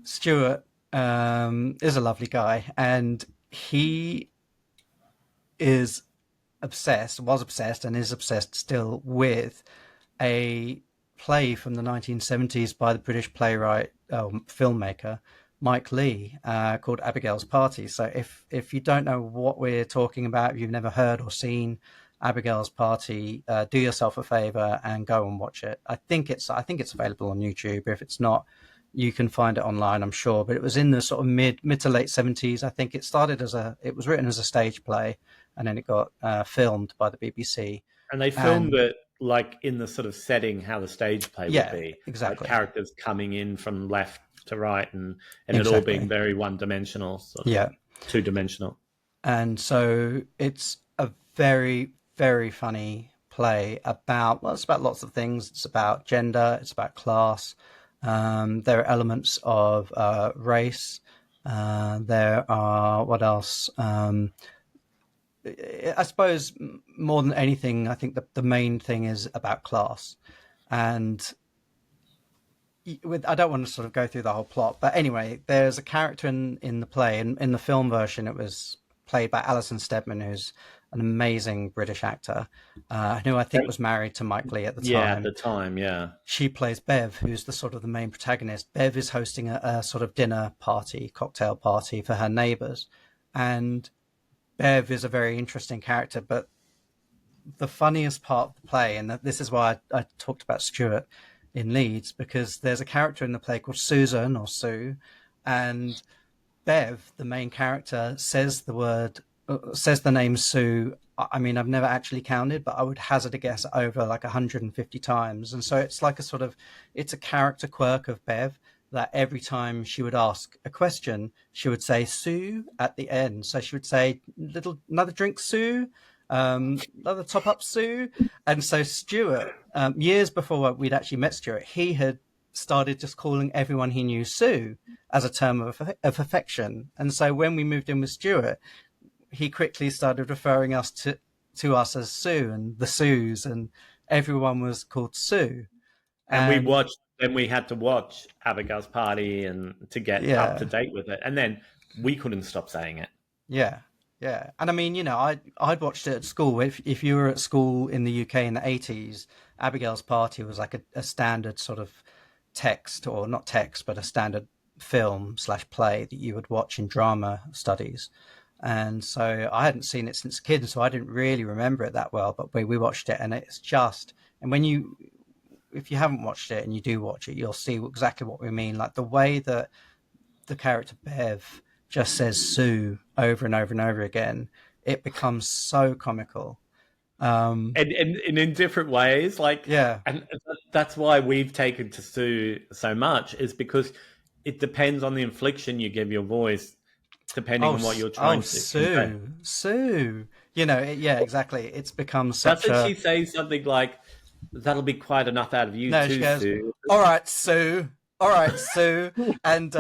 Stuart is a lovely guy. And he was obsessed, and is obsessed still with a play from the 1970s by the British playwright, filmmaker Mike Leigh, called Abigail's Party. So if you don't know what we're talking about, if you've never heard or seen Abigail's Party, do yourself a favor and go and watch it. I think it's available on YouTube. If it's not, you can find it online, I'm sure. But it was in the sort of mid to late 70s. I think it was written as a stage play, and then it got filmed by the BBC. And they filmed it like in the sort of setting how the stage play would be. Exactly. Like characters coming in from left to right, and it all being very one-dimensional, two-dimensional. And so it's a very, very funny play about lots of things. It's about gender, it's about class. There are elements of race. There are, what else? I suppose more than anything, I think the main thing is about class. And I don't want to sort of go through the whole plot, but anyway, there's a character in the play, and in the film version, it was played by Alison Steadman, who's an amazing British actor, who I think was married to Mike Leigh at the time. Yeah, at the time, yeah. She plays Bev, who's the main protagonist. Bev is hosting a sort of dinner party, cocktail party for her neighbours. And Bev is a very interesting character, but the funniest part of the play, and this is why I talked about Stuart in Leeds, because there's a character in the play called Susan, or Sue, and Bev, the main character, says the name Sue. I mean, I've never actually counted, but I would hazard a guess over like 150 times. And so it's like it's a character quirk of Bev, that every time she would ask a question, she would say Sue at the end. So she would say, another drink, Sue, another top up, Sue. And so Stuart, years before we'd actually met Stuart, he had started just calling everyone he knew Sue as a term of affection. And so when we moved in with Stuart, he quickly started referring us to us as Sue and the Sues, and everyone was called Sue. And we had to watch Abigail's Party and to get up to date with it. And then we couldn't stop saying it. Yeah. Yeah. And I mean, I'd watched it at school. If you were at school in the UK in the 80s, Abigail's Party was like a standard sort of text, or not text, but a standard film/play that you would watch in drama studies. And so I hadn't seen it since a kid, so I didn't really remember it that well, but we watched it, and it's just, and if you haven't watched it and you do watch it, you'll see exactly what we mean. Like the way that the character Bev just says Sue over and over and over again, it becomes so comical. And in different ways, and that's why we've taken to Sue so much, is because it depends on the inflection you give your voice, depending on what you're trying to Sue. Exactly. It's become such Doesn't she say something like, that'll be quite enough out of you, no, too, she goes, Sue? All right, Sue. And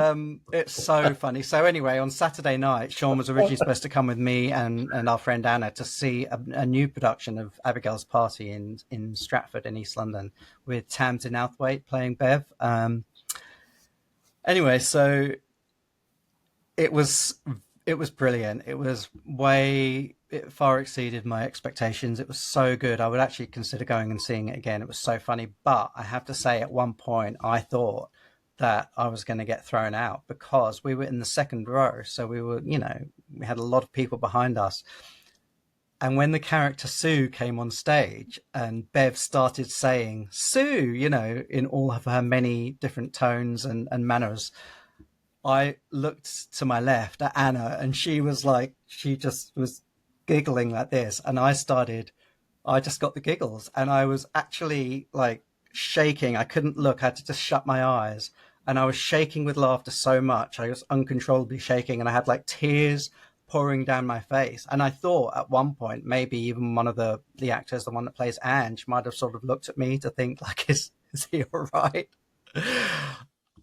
it's so funny. So anyway, on Saturday night, Sean was originally supposed to come with me and our friend Anna to see a new production of Abigail's Party in Stratford in East London, with Tamsin Outhwaite playing Bev. Anyway, so it was brilliant. It far exceeded my expectations. It was so good. I would actually consider going and seeing it again. It was so funny. But I have to say, at one point, I thought that I was going to get thrown out, because we were in the second row. So we were, we had a lot of people behind us. And when the character Sue came on stage and Bev started saying Sue, in all of her many different tones and manners, I looked to my left at Anna, and she just was giggling like this. And I just got the giggles, and I was actually like shaking. I couldn't look. I had to just shut my eyes. And I was shaking with laughter so much. I was uncontrollably shaking, and I had like tears pouring down my face. And I thought at one point, maybe even one of the actors, the one that plays Ange, might have sort of looked at me to think, like, is he all right?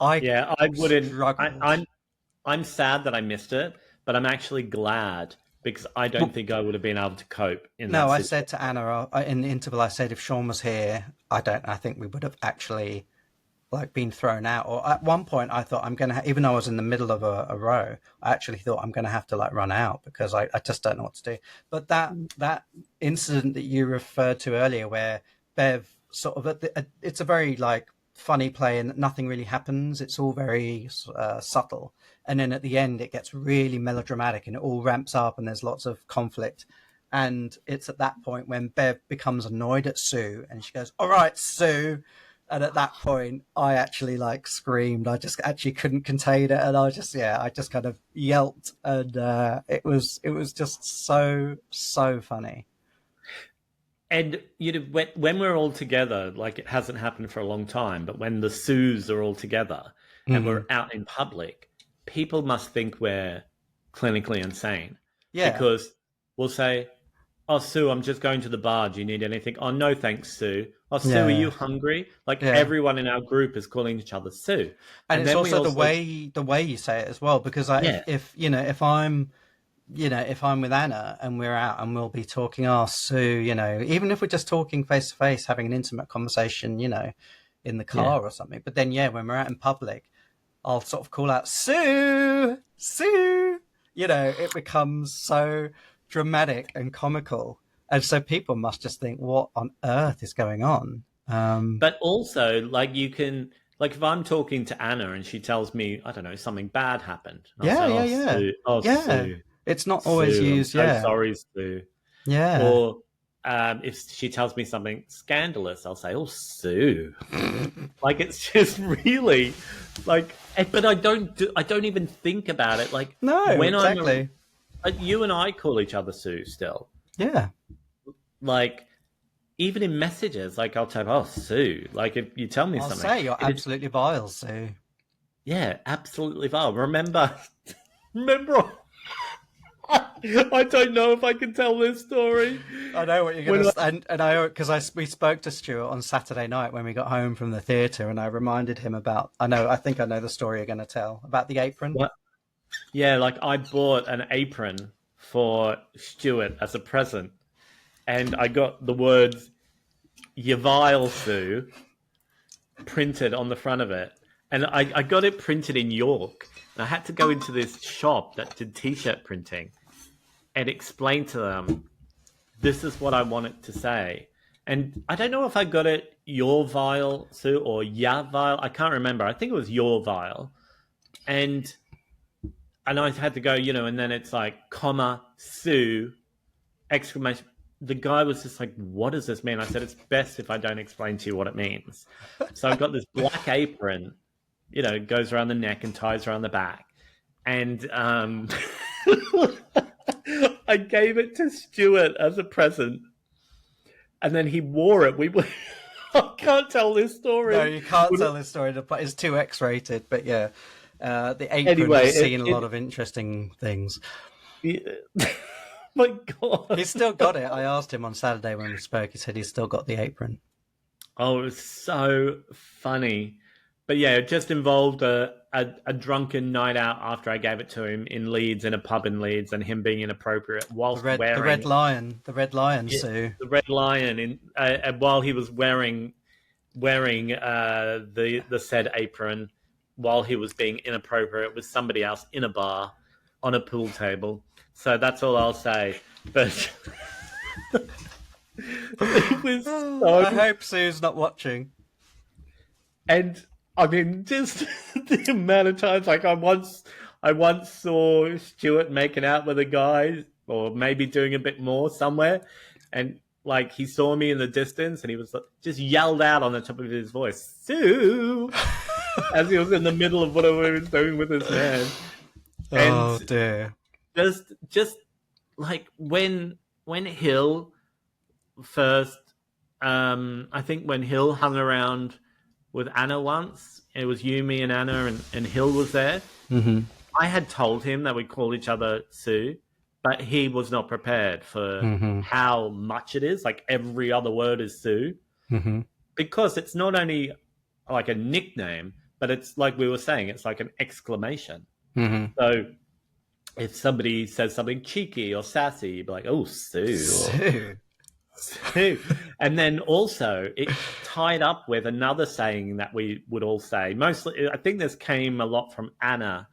I wouldn't. Struggled. I'm sad that I missed it, but I'm actually glad because I don't think I would have been able to cope in that No, I situation. said to Anna in the interval, I said, if Sean was here, I think we would have actually like been thrown out. Or at one point I thought even though I was in the middle of a row, I actually thought I'm going to have to like run out because I just don't know what to do. But that incident that you referred to earlier where Bev sort of, it's a very like funny play and nothing really happens. It's all very subtle. And then at the end, it gets really melodramatic and it all ramps up and there's lots of conflict. And it's at that point when Bev becomes annoyed at Sue and she goes, "All right, Sue." And at that point, I actually like screamed. I just actually couldn't contain it. And I just kind of yelped. And it was just so funny. And when we're all together, like it hasn't happened for a long time, but when the Sues are all together and we're out in public, people must think we're clinically insane. Yeah. Because we'll say, "Oh, Sue, I'm just going to the bar. Do you need anything?" "Oh, no, thanks, Sue." "Oh, Sue, are you hungry?" Like everyone in our group is calling each other Sue. And it's also the way you say it as well, because if I'm with Anna and we're out and we'll be talking, "Oh, Sue," even if we're just talking face to face, having an intimate conversation, in the car or something. But then, when we're out in public, I'll sort of call out, "Sue, Sue," it becomes so dramatic and comical. And so people must just think, what on earth is going on? But also, like, you can, like, if I'm talking to Anna and she tells me, I don't know, something bad happened. Sue. "Oh, Sue. It's not always used. I'm so sorry, Sue." Yeah. Or if she tells me something scandalous, I'll say, "Oh, Sue." Like, it's just really like, but I don't even think about it. Like, no, when exactly. You and I call each other Sue still. Yeah. Like, even in messages, like I'll type, "Oh, Sue." Like, if you tell me I'll something, say you're absolutely vile, Sue. Yeah, absolutely vile. Remember. I don't know if I can tell this story. I know what you're going to, and I because we spoke to Stuart on Saturday night when we got home from the theatre, and I reminded him about. I think I know the story you're going to tell about the apron. What? Yeah, like I bought an apron for Stuart as a present, and I got the words "You vile Sue" printed on the front of it, and I got it printed in York. And I had to go into this shop that did t-shirt printing and explain to them, this is what I want it to say. And I don't know if I got it "your vile Sue" or "ya vile." I can't remember. I think it was "your vile." And I had to go, and then it's like, comma, Sue, exclamation. The guy was just like, "What does this mean?" I said, "It's best if I don't explain to you what it means." So I've got this black apron, goes around the neck and ties around the back. And I gave it to Stuart as a present. And then he wore it. I can't tell this story. No, you can't tell this story. It's too X-rated. But yeah, the apron has seen a lot of interesting things. My God. He's still got it. I asked him on Saturday when we spoke. He said he's still got the apron. Oh, it was so funny. But yeah, it just involved a drunken night out after I gave it to him in Leeds, in a pub in Leeds, and him being inappropriate whilst wearing the red lion, Sue. The red lion, while he was wearing the said apron, while he was being inappropriate with somebody else in a bar on a pool table. So that's all I'll say. But it was so... I hope Sue's not watching. And I mean, just the amount of times, like I once saw Stuart making out with a guy, or maybe doing a bit more somewhere, and like he saw me in the distance, and he was just yelled out on the top of his voice, "Sue," as he was in the middle of whatever he was doing with his man. Oh dear! Just like when Hill first, I think when Hill hung around with Anna once, it was you, me, and Anna, and Hill was there. Mm-hmm. I had told him that we call each other Sue, but he was not prepared for how much it is. Like every other word is Sue, because it's not only like a nickname, but it's like we were saying, it's like an exclamation. So if somebody says something cheeky or sassy, you'd be like, "Oh, Sue." Sue. Sue. And then also it tied up with another saying that we would all say. Mostly, I think this came a lot from Anna,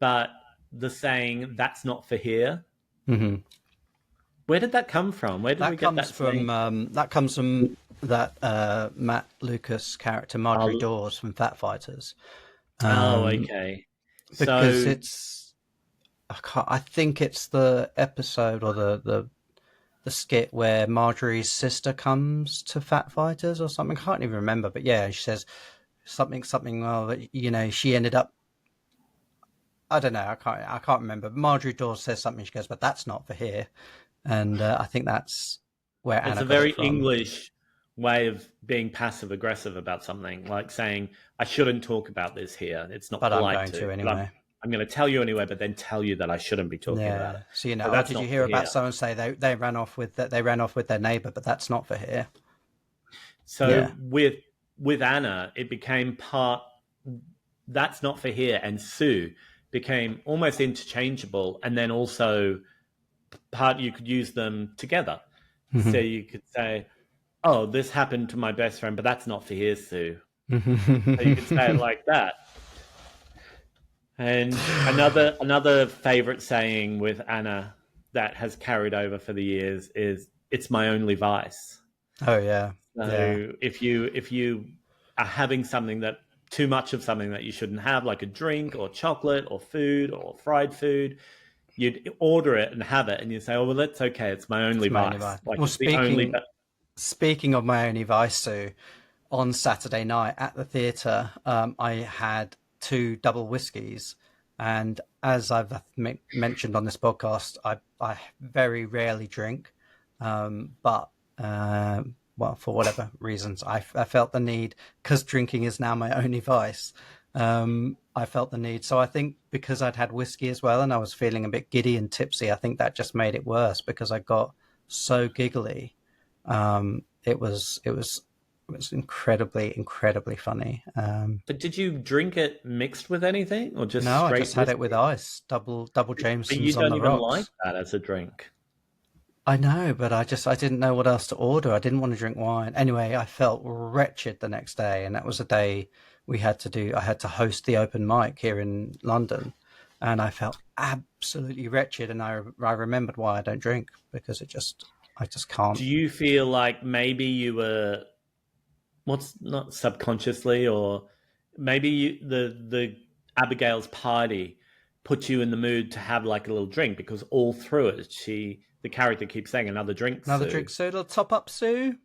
but the saying, "That's not for here." Where did that come from? Where did we get that saying? That comes from that Matt Lucas character, Marjorie Dawes from Fat Fighters. Okay. Because so it's, I think it's the episode or the skit where Marjorie's sister comes to Fat Fighters or something. I can't even remember, but yeah, she says something. Well, you know, she ended up. I don't know. I can't remember. Marjorie Dawes says something. She goes, "But that's not for here," and I think that's where Anna it's a got very it from. English way of being passive aggressive about something, like saying, "I shouldn't talk about this here. It's not But I'm polite going to anyway. I'm going to tell you anyway, but then tell you that I shouldn't be talking about it." So you know, But that's did you not hear for about here. someone say they ran off with their neighbour, but that's not for here. So with Anna, it became part. That's not for here, and Sue became almost interchangeable, and then also part you could use them together. So you could say, "Oh, this happened to my best friend, but that's not for here, Sue." So you could say it like that. And another favorite saying with Anna that has carried over for the years is, "It's my only vice." Oh yeah. So if you are having something that too much of something that you shouldn't have, like a drink or chocolate or food or fried food, you'd order it and have it, and you say, "Oh, well, that's okay. It's my only vice." Like, well, it's the only. Speaking of my only vice, Sue, on Saturday night at the theatre, I had 2 double whiskies, and as I've mentioned on this podcast, I very rarely drink, but well, for whatever reasons, I felt the need, because drinking is now my only vice. I felt the need. So I think because I'd had whiskey as well and I was feeling a bit giddy and tipsy, I think that just made it worse because I got so giggly. It was incredibly funny. But did you drink it mixed with anything, or just No, I straight just had whiskey? it with ice, double But you Jameson's on don't the even like rocks. that as a drink. I know, but I didn't know what else to order. I didn't want to drink wine. Anyway, I felt wretched the next day, and that was a day I had to host the open mic here in London, and I felt absolutely wretched, and I remembered why I don't drink, because I just can't. Do you feel like maybe you were, what's not subconsciously, or maybe the Abigail's party put you in the mood to have like a little drink, because all through it the character keeps saying, "Another drink, Another Sue." drink, Sue. It'll top up, Sue.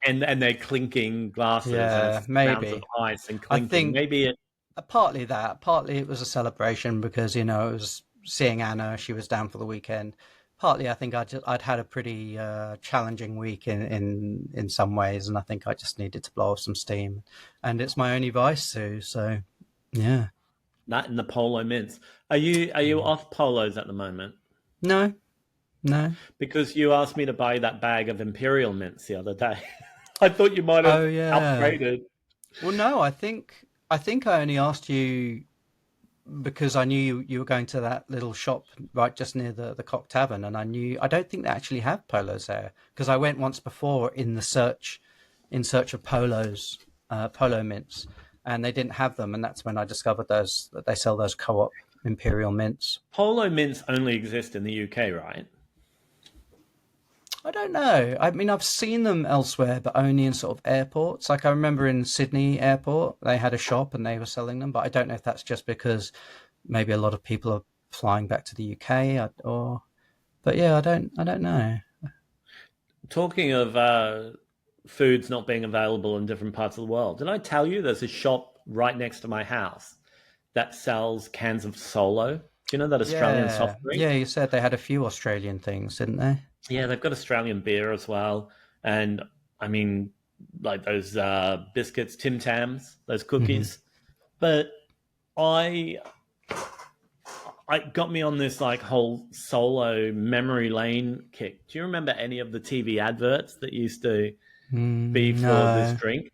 And they're clinking glasses, and Yeah, it's sounds of maybe. ice and I clinking. think Maybe it. partly that, partly it was a celebration because, you know, it was seeing Anna. She was down for the weekend. Partly, I think I'd had a pretty challenging week in some ways, and I think I just needed to blow off some steam. And it's my only vice, Sue. So, yeah. That and the polo mints. Are you off polos at the moment? No. Because you asked me to buy that bag of Imperial mints the other day. I thought you might have Oh yeah. upgraded. Well, no. I think I only asked you because I knew you were going to that little shop right just near the Cock Tavern, and I don't think they actually have polos there, because I went once before in search of polo mints, and they didn't have them, and that's when I discovered that they sell those co-op Imperial mints. Polo mints only exist in the UK, right? I don't know. I mean, I've seen them elsewhere, but only in sort of airports. Like I remember in Sydney airport, they had a shop and they were selling them, but I don't know if that's just because maybe a lot of people are flying back to the UK, but yeah, I don't know. Talking of foods not being available in different parts of the world, did I tell you there's a shop right next to my house that sells cans of Solo? Do you know that Australian soft drink? Yeah, you said they had a few Australian things, didn't they? Yeah, they've got Australian beer as well. And I mean, like those biscuits, Tim Tams, those cookies. But I it got me on this like whole solo memory lane kick. Do you remember any of the TV adverts that used to be for this No. drink?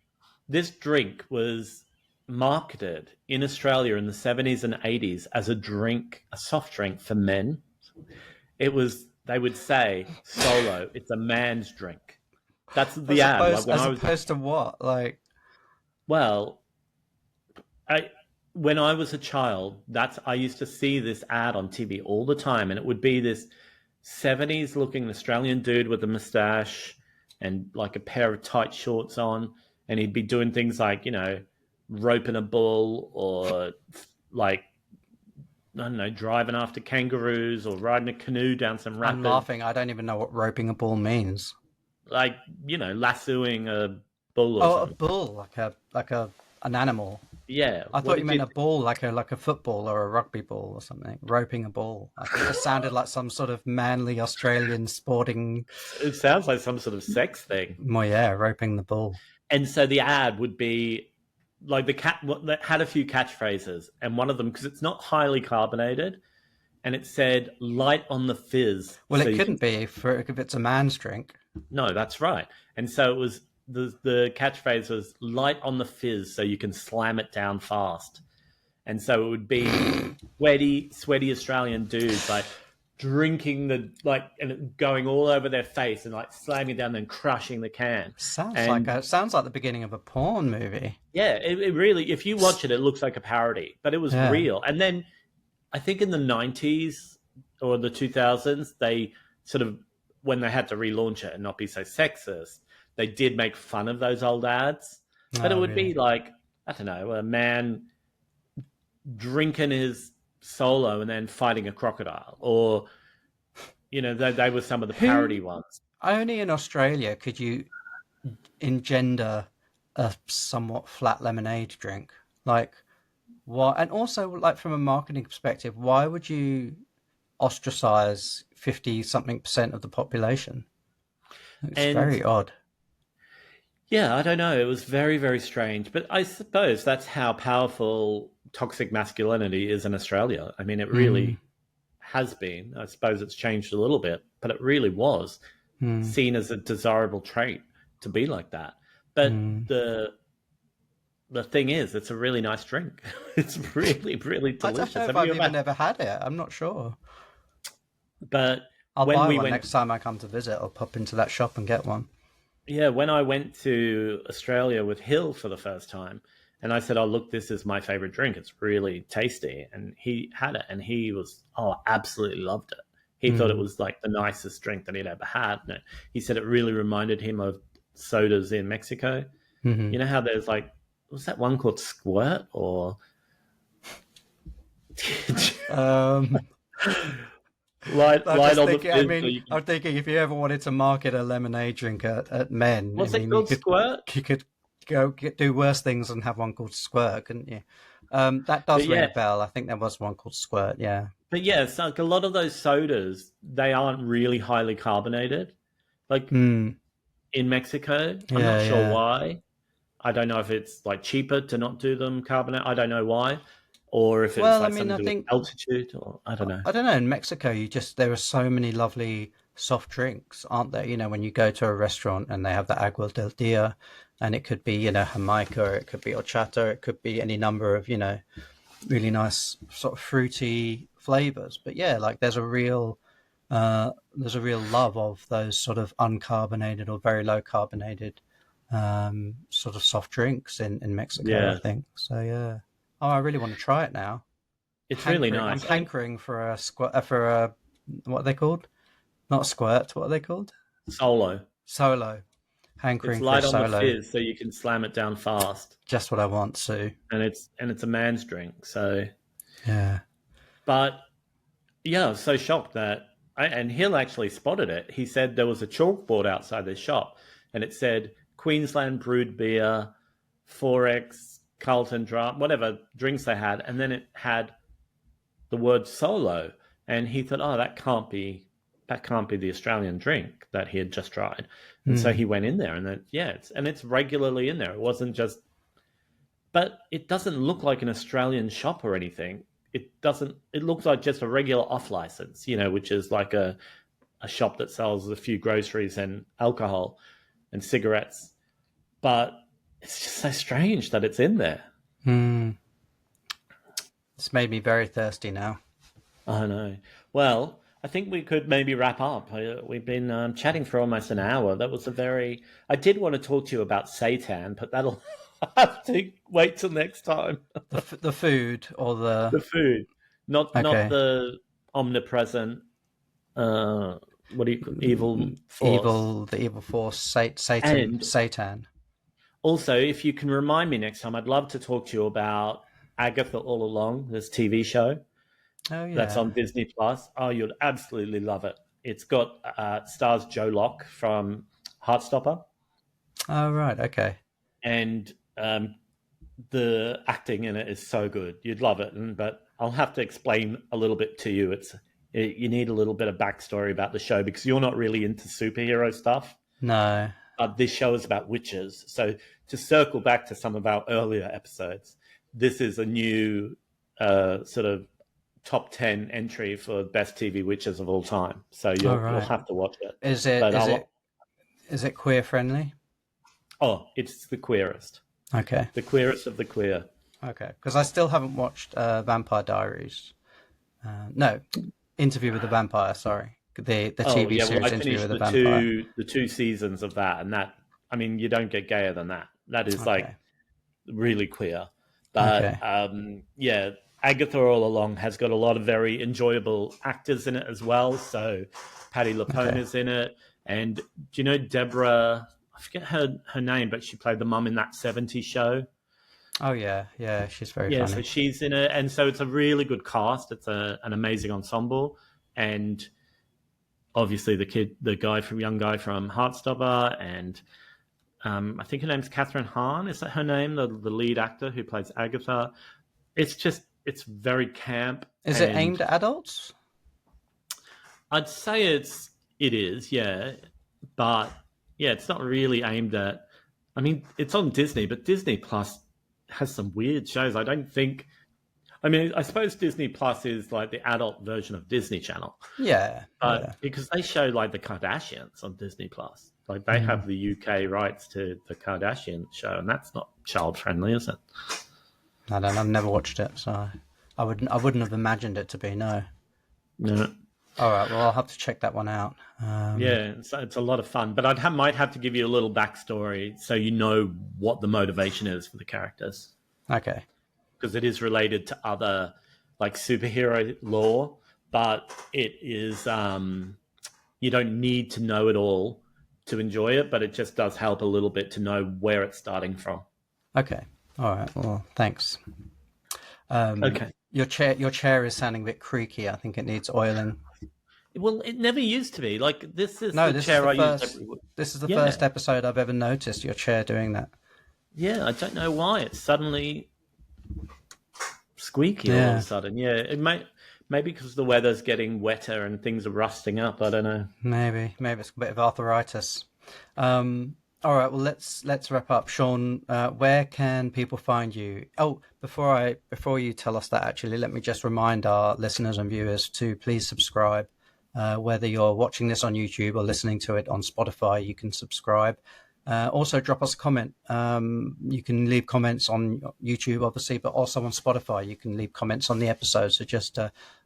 This drink was marketed in Australia in the 70s and 80s as a drink, a soft drink for men. It was, they would say, Solo, it's a man's drink. That's the ad. Like when As I was, opposed to what? Like, well, when I was a child, I used to see this ad on TV all the time, and it would be this 70s looking Australian dude with a mustache and like a pair of tight shorts on, and he'd be doing things like, roping a bull or like, I don't know, driving after kangaroos or riding a canoe down some rapids. I'm laughing. I don't even know what roping a bull means. Like, lassoing a bull or something. A bull, an animal. Yeah. I thought you meant a ball, like a football or a rugby ball or something. Roping a ball. I think it sounded like some sort of manly Australian sporting. It sounds like some sort of sex thing. Well, yeah, roping the bull. And so the ad would be like that had a few catchphrases, and one of them, because it's not highly carbonated, and it said "light on the fizz." Well, so it couldn't be if it's a man's drink. No, that's right. And so it was the catchphrase was "light on the fizz," so you can slam it down fast. And so it would be sweaty Australian dudes like drinking and going all over their face and like slamming it down and crushing the can. Sounds like the beginning of a porn movie. Yeah, it really, if you watch it, it looks like a parody, but it was real. And then I think in the 90s or the 2000s, they sort of, when they had to relaunch it and not be so sexist, they did make fun of those old ads. But it would be like, I don't know, a man drinking his Solo and then fighting a crocodile, or they were some of the parody ones. Only in Australia could you engender a somewhat flat lemonade drink. Like, why? And also, like, from a marketing perspective, why would you ostracize 50-something% of the population? It's very odd. Yeah, I don't know. It was very, very strange. But I suppose that's how powerful toxic masculinity is in Australia. I mean, it really has been. I suppose it's changed a little bit, but it really was seen as a desirable trait to be like that. But the thing is, it's a really nice drink. It's really, really delicious. I don't know if I've even ever had it. I'm not sure. But I'll buy one next time I come to visit. I'll pop into that shop and get one. Yeah, when I went to Australia with Hill for the first time, and I said, "Oh, look, this is my favorite drink. It's really tasty." And he had it, and he absolutely loved it. He thought it was like the nicest drink that he'd ever had. And he said it really reminded him of sodas in Mexico. Mm-hmm. You know how there's like, was that one called Squirt or? I'm thinking if you ever wanted to market a lemonade drink at men, it called Squirt? You could do worse things and have one called Squirt, couldn't you? That does ring a bell. I think there was one called Squirt, yeah. But yeah, it's like a lot of those sodas, they aren't really highly carbonated. Like in Mexico, I'm not sure why. I don't know if it's like cheaper to not do them carbonate. I don't know why. Or if it's something to do with altitude, or I don't know. I don't know. In Mexico, there are so many lovely soft drinks, aren't there? When you go to a restaurant and they have the agua del dia, and it could be, Jamaica, or it could be horchata, it could be any number of, really nice sort of fruity flavors. But yeah, like there's a real love of those sort of uncarbonated or very low carbonated sort of soft drinks in Mexico, I think. So yeah. Oh, I really want to try it now. It's really nice. I'm hankering for a what are they called? Not squirt. What are they called? Solo. Hankering it's light for a on solo. The fizz, so you can slam it down fast. Just what I want, Sue. And it's a man's drink, so yeah. But yeah, I was so shocked that and Hill actually spotted it. He said there was a chalkboard outside their shop, and it said Queensland brewed beer, 4X. Carlton Draft, whatever drinks they had, and then it had the word Solo, and he thought, "Oh, that can't be the Australian drink that he had just tried." And so he went in there, and then it's regularly in there. It wasn't just, but it doesn't look like an Australian shop or anything. it looks like just a regular off license, which is like a shop that sells a few groceries and alcohol and cigarettes. But it's just so strange that it's in there. It's made me very thirsty now. I know. Well, I think we could maybe wrap up. We've been chatting for almost an hour. That was I did want to talk to you about seitan, but that'll have to wait till next time. The food or the food, not the omnipresent. What do you evil force? The evil force, Satan. Also, if you can remind me next time, I'd love to talk to you about Agatha All Along, this TV show. Oh yeah, that's on Disney Plus. Oh, you'd absolutely love it. It's got stars Joe Locke from Heartstopper. Oh right, okay. And the acting in it is so good. You'd love it. But I'll have to explain a little bit to you. You need a little bit of backstory about the show because you're not really into superhero stuff. No. This show is about witches. So to circle back to some of our earlier episodes, this is a new sort of top 10 entry for best TV witches of all time. So you'll have to watch it. Is it queer friendly? Oh, it's the queerest. Okay. The queerest of the queer. Okay, because I still haven't watched Vampire Diaries. No, Interview with the Vampire. Sorry, the TV series Interview with the Vampire. The two seasons of that, and that. I mean, you don't get gayer than that. That is like really queer. But yeah, Agatha All Along has got a lot of very enjoyable actors in it as well. So Patti LuPone is in it, and do you know Deborah? I forget her name, but she played the mum in that 70s show. Oh yeah, she's very funny. So she's in it, and so it's a really good cast. It's an amazing ensemble, and obviously the young guy from Heartstopper, and I think her name's Catherine Hahn. Is that her name? The lead actor who plays Agatha. It's very camp. Is it aimed at adults? I'd say it is, yeah, but yeah, it's not really aimed at. I mean, it's on Disney, but Disney Plus has some weird shows. I suppose Disney Plus is like the adult version of Disney Channel. Yeah. Because they show like the Kardashians on Disney Plus. Like they have the UK rights to the Kardashian show, and that's not child friendly, is it? I don't know. I've never watched it, so I wouldn't have imagined it to be. No. All right. Well, I'll have to check that one out. Yeah, it's a lot of fun, but I might have to give you a little backstory so you know what the motivation is for the characters. Okay. Because it is related to other like superhero lore, but it is you don't need to know it all to enjoy it, but it just does help a little bit to know where it's starting from. Okay. All right. Well, thanks. Okay. Your chair is sounding a bit creaky. I think it needs oiling. Well, it never used to be. Like this is the chair I use. This is the first episode I've ever noticed your chair doing that. Yeah, I don't know why it's suddenly squeaky all of a sudden. Yeah, it maybe because the weather's getting wetter and things are rusting up. I don't know. Maybe it's a bit of arthritis. All right, well let's wrap up. Sean, where can people find you? Oh, before you tell us that, actually, let me just remind our listeners and viewers to please subscribe. Whether you're watching this on YouTube or listening to it on Spotify, you can subscribe. Also, drop us a comment. You can leave comments on YouTube, obviously, but also on Spotify. You can leave comments on the episode. So just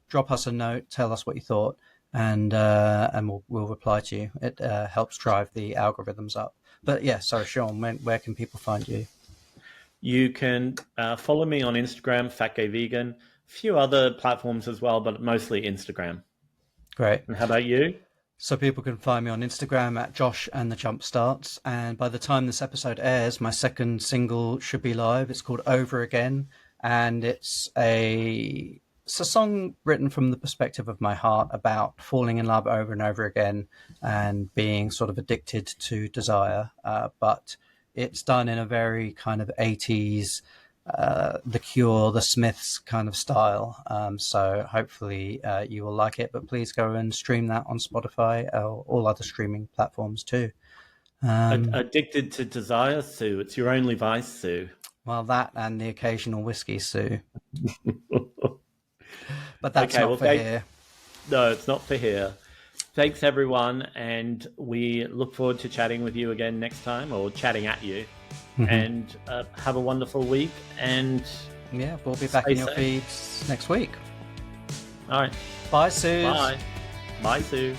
drop us a note, tell us what you thought, and we'll reply to you. It helps drive the algorithms up. But yeah, sorry, Sean, where can people find you? You can follow me on Instagram, fatgayvegan, a few other platforms as well, but mostly Instagram. Great. And how about you? So people can find me on Instagram at joshandthejumpstarts. And by the time this episode airs, my second single should be live. It's called Over Again. And it's a song written from the perspective of my heart about falling in love over and over again and being sort of addicted to desire. But it's done in a very kind of 80s, The Cure, The Smiths kind of style. So hopefully you will like it, but please go and stream that on Spotify or all other streaming platforms too. Addicted to desire, Sue. It's your only vice, Sue. Well, that and the occasional whiskey, Sue. But that's Okay, not for here. No, it's not for here. Thanks, everyone, and we look forward to chatting with you again next time, or chatting at you. And have a wonderful week. And yeah, we'll be back in your safe. feeds next week. All right. Bye, Sue. Bye. Bye, Sue.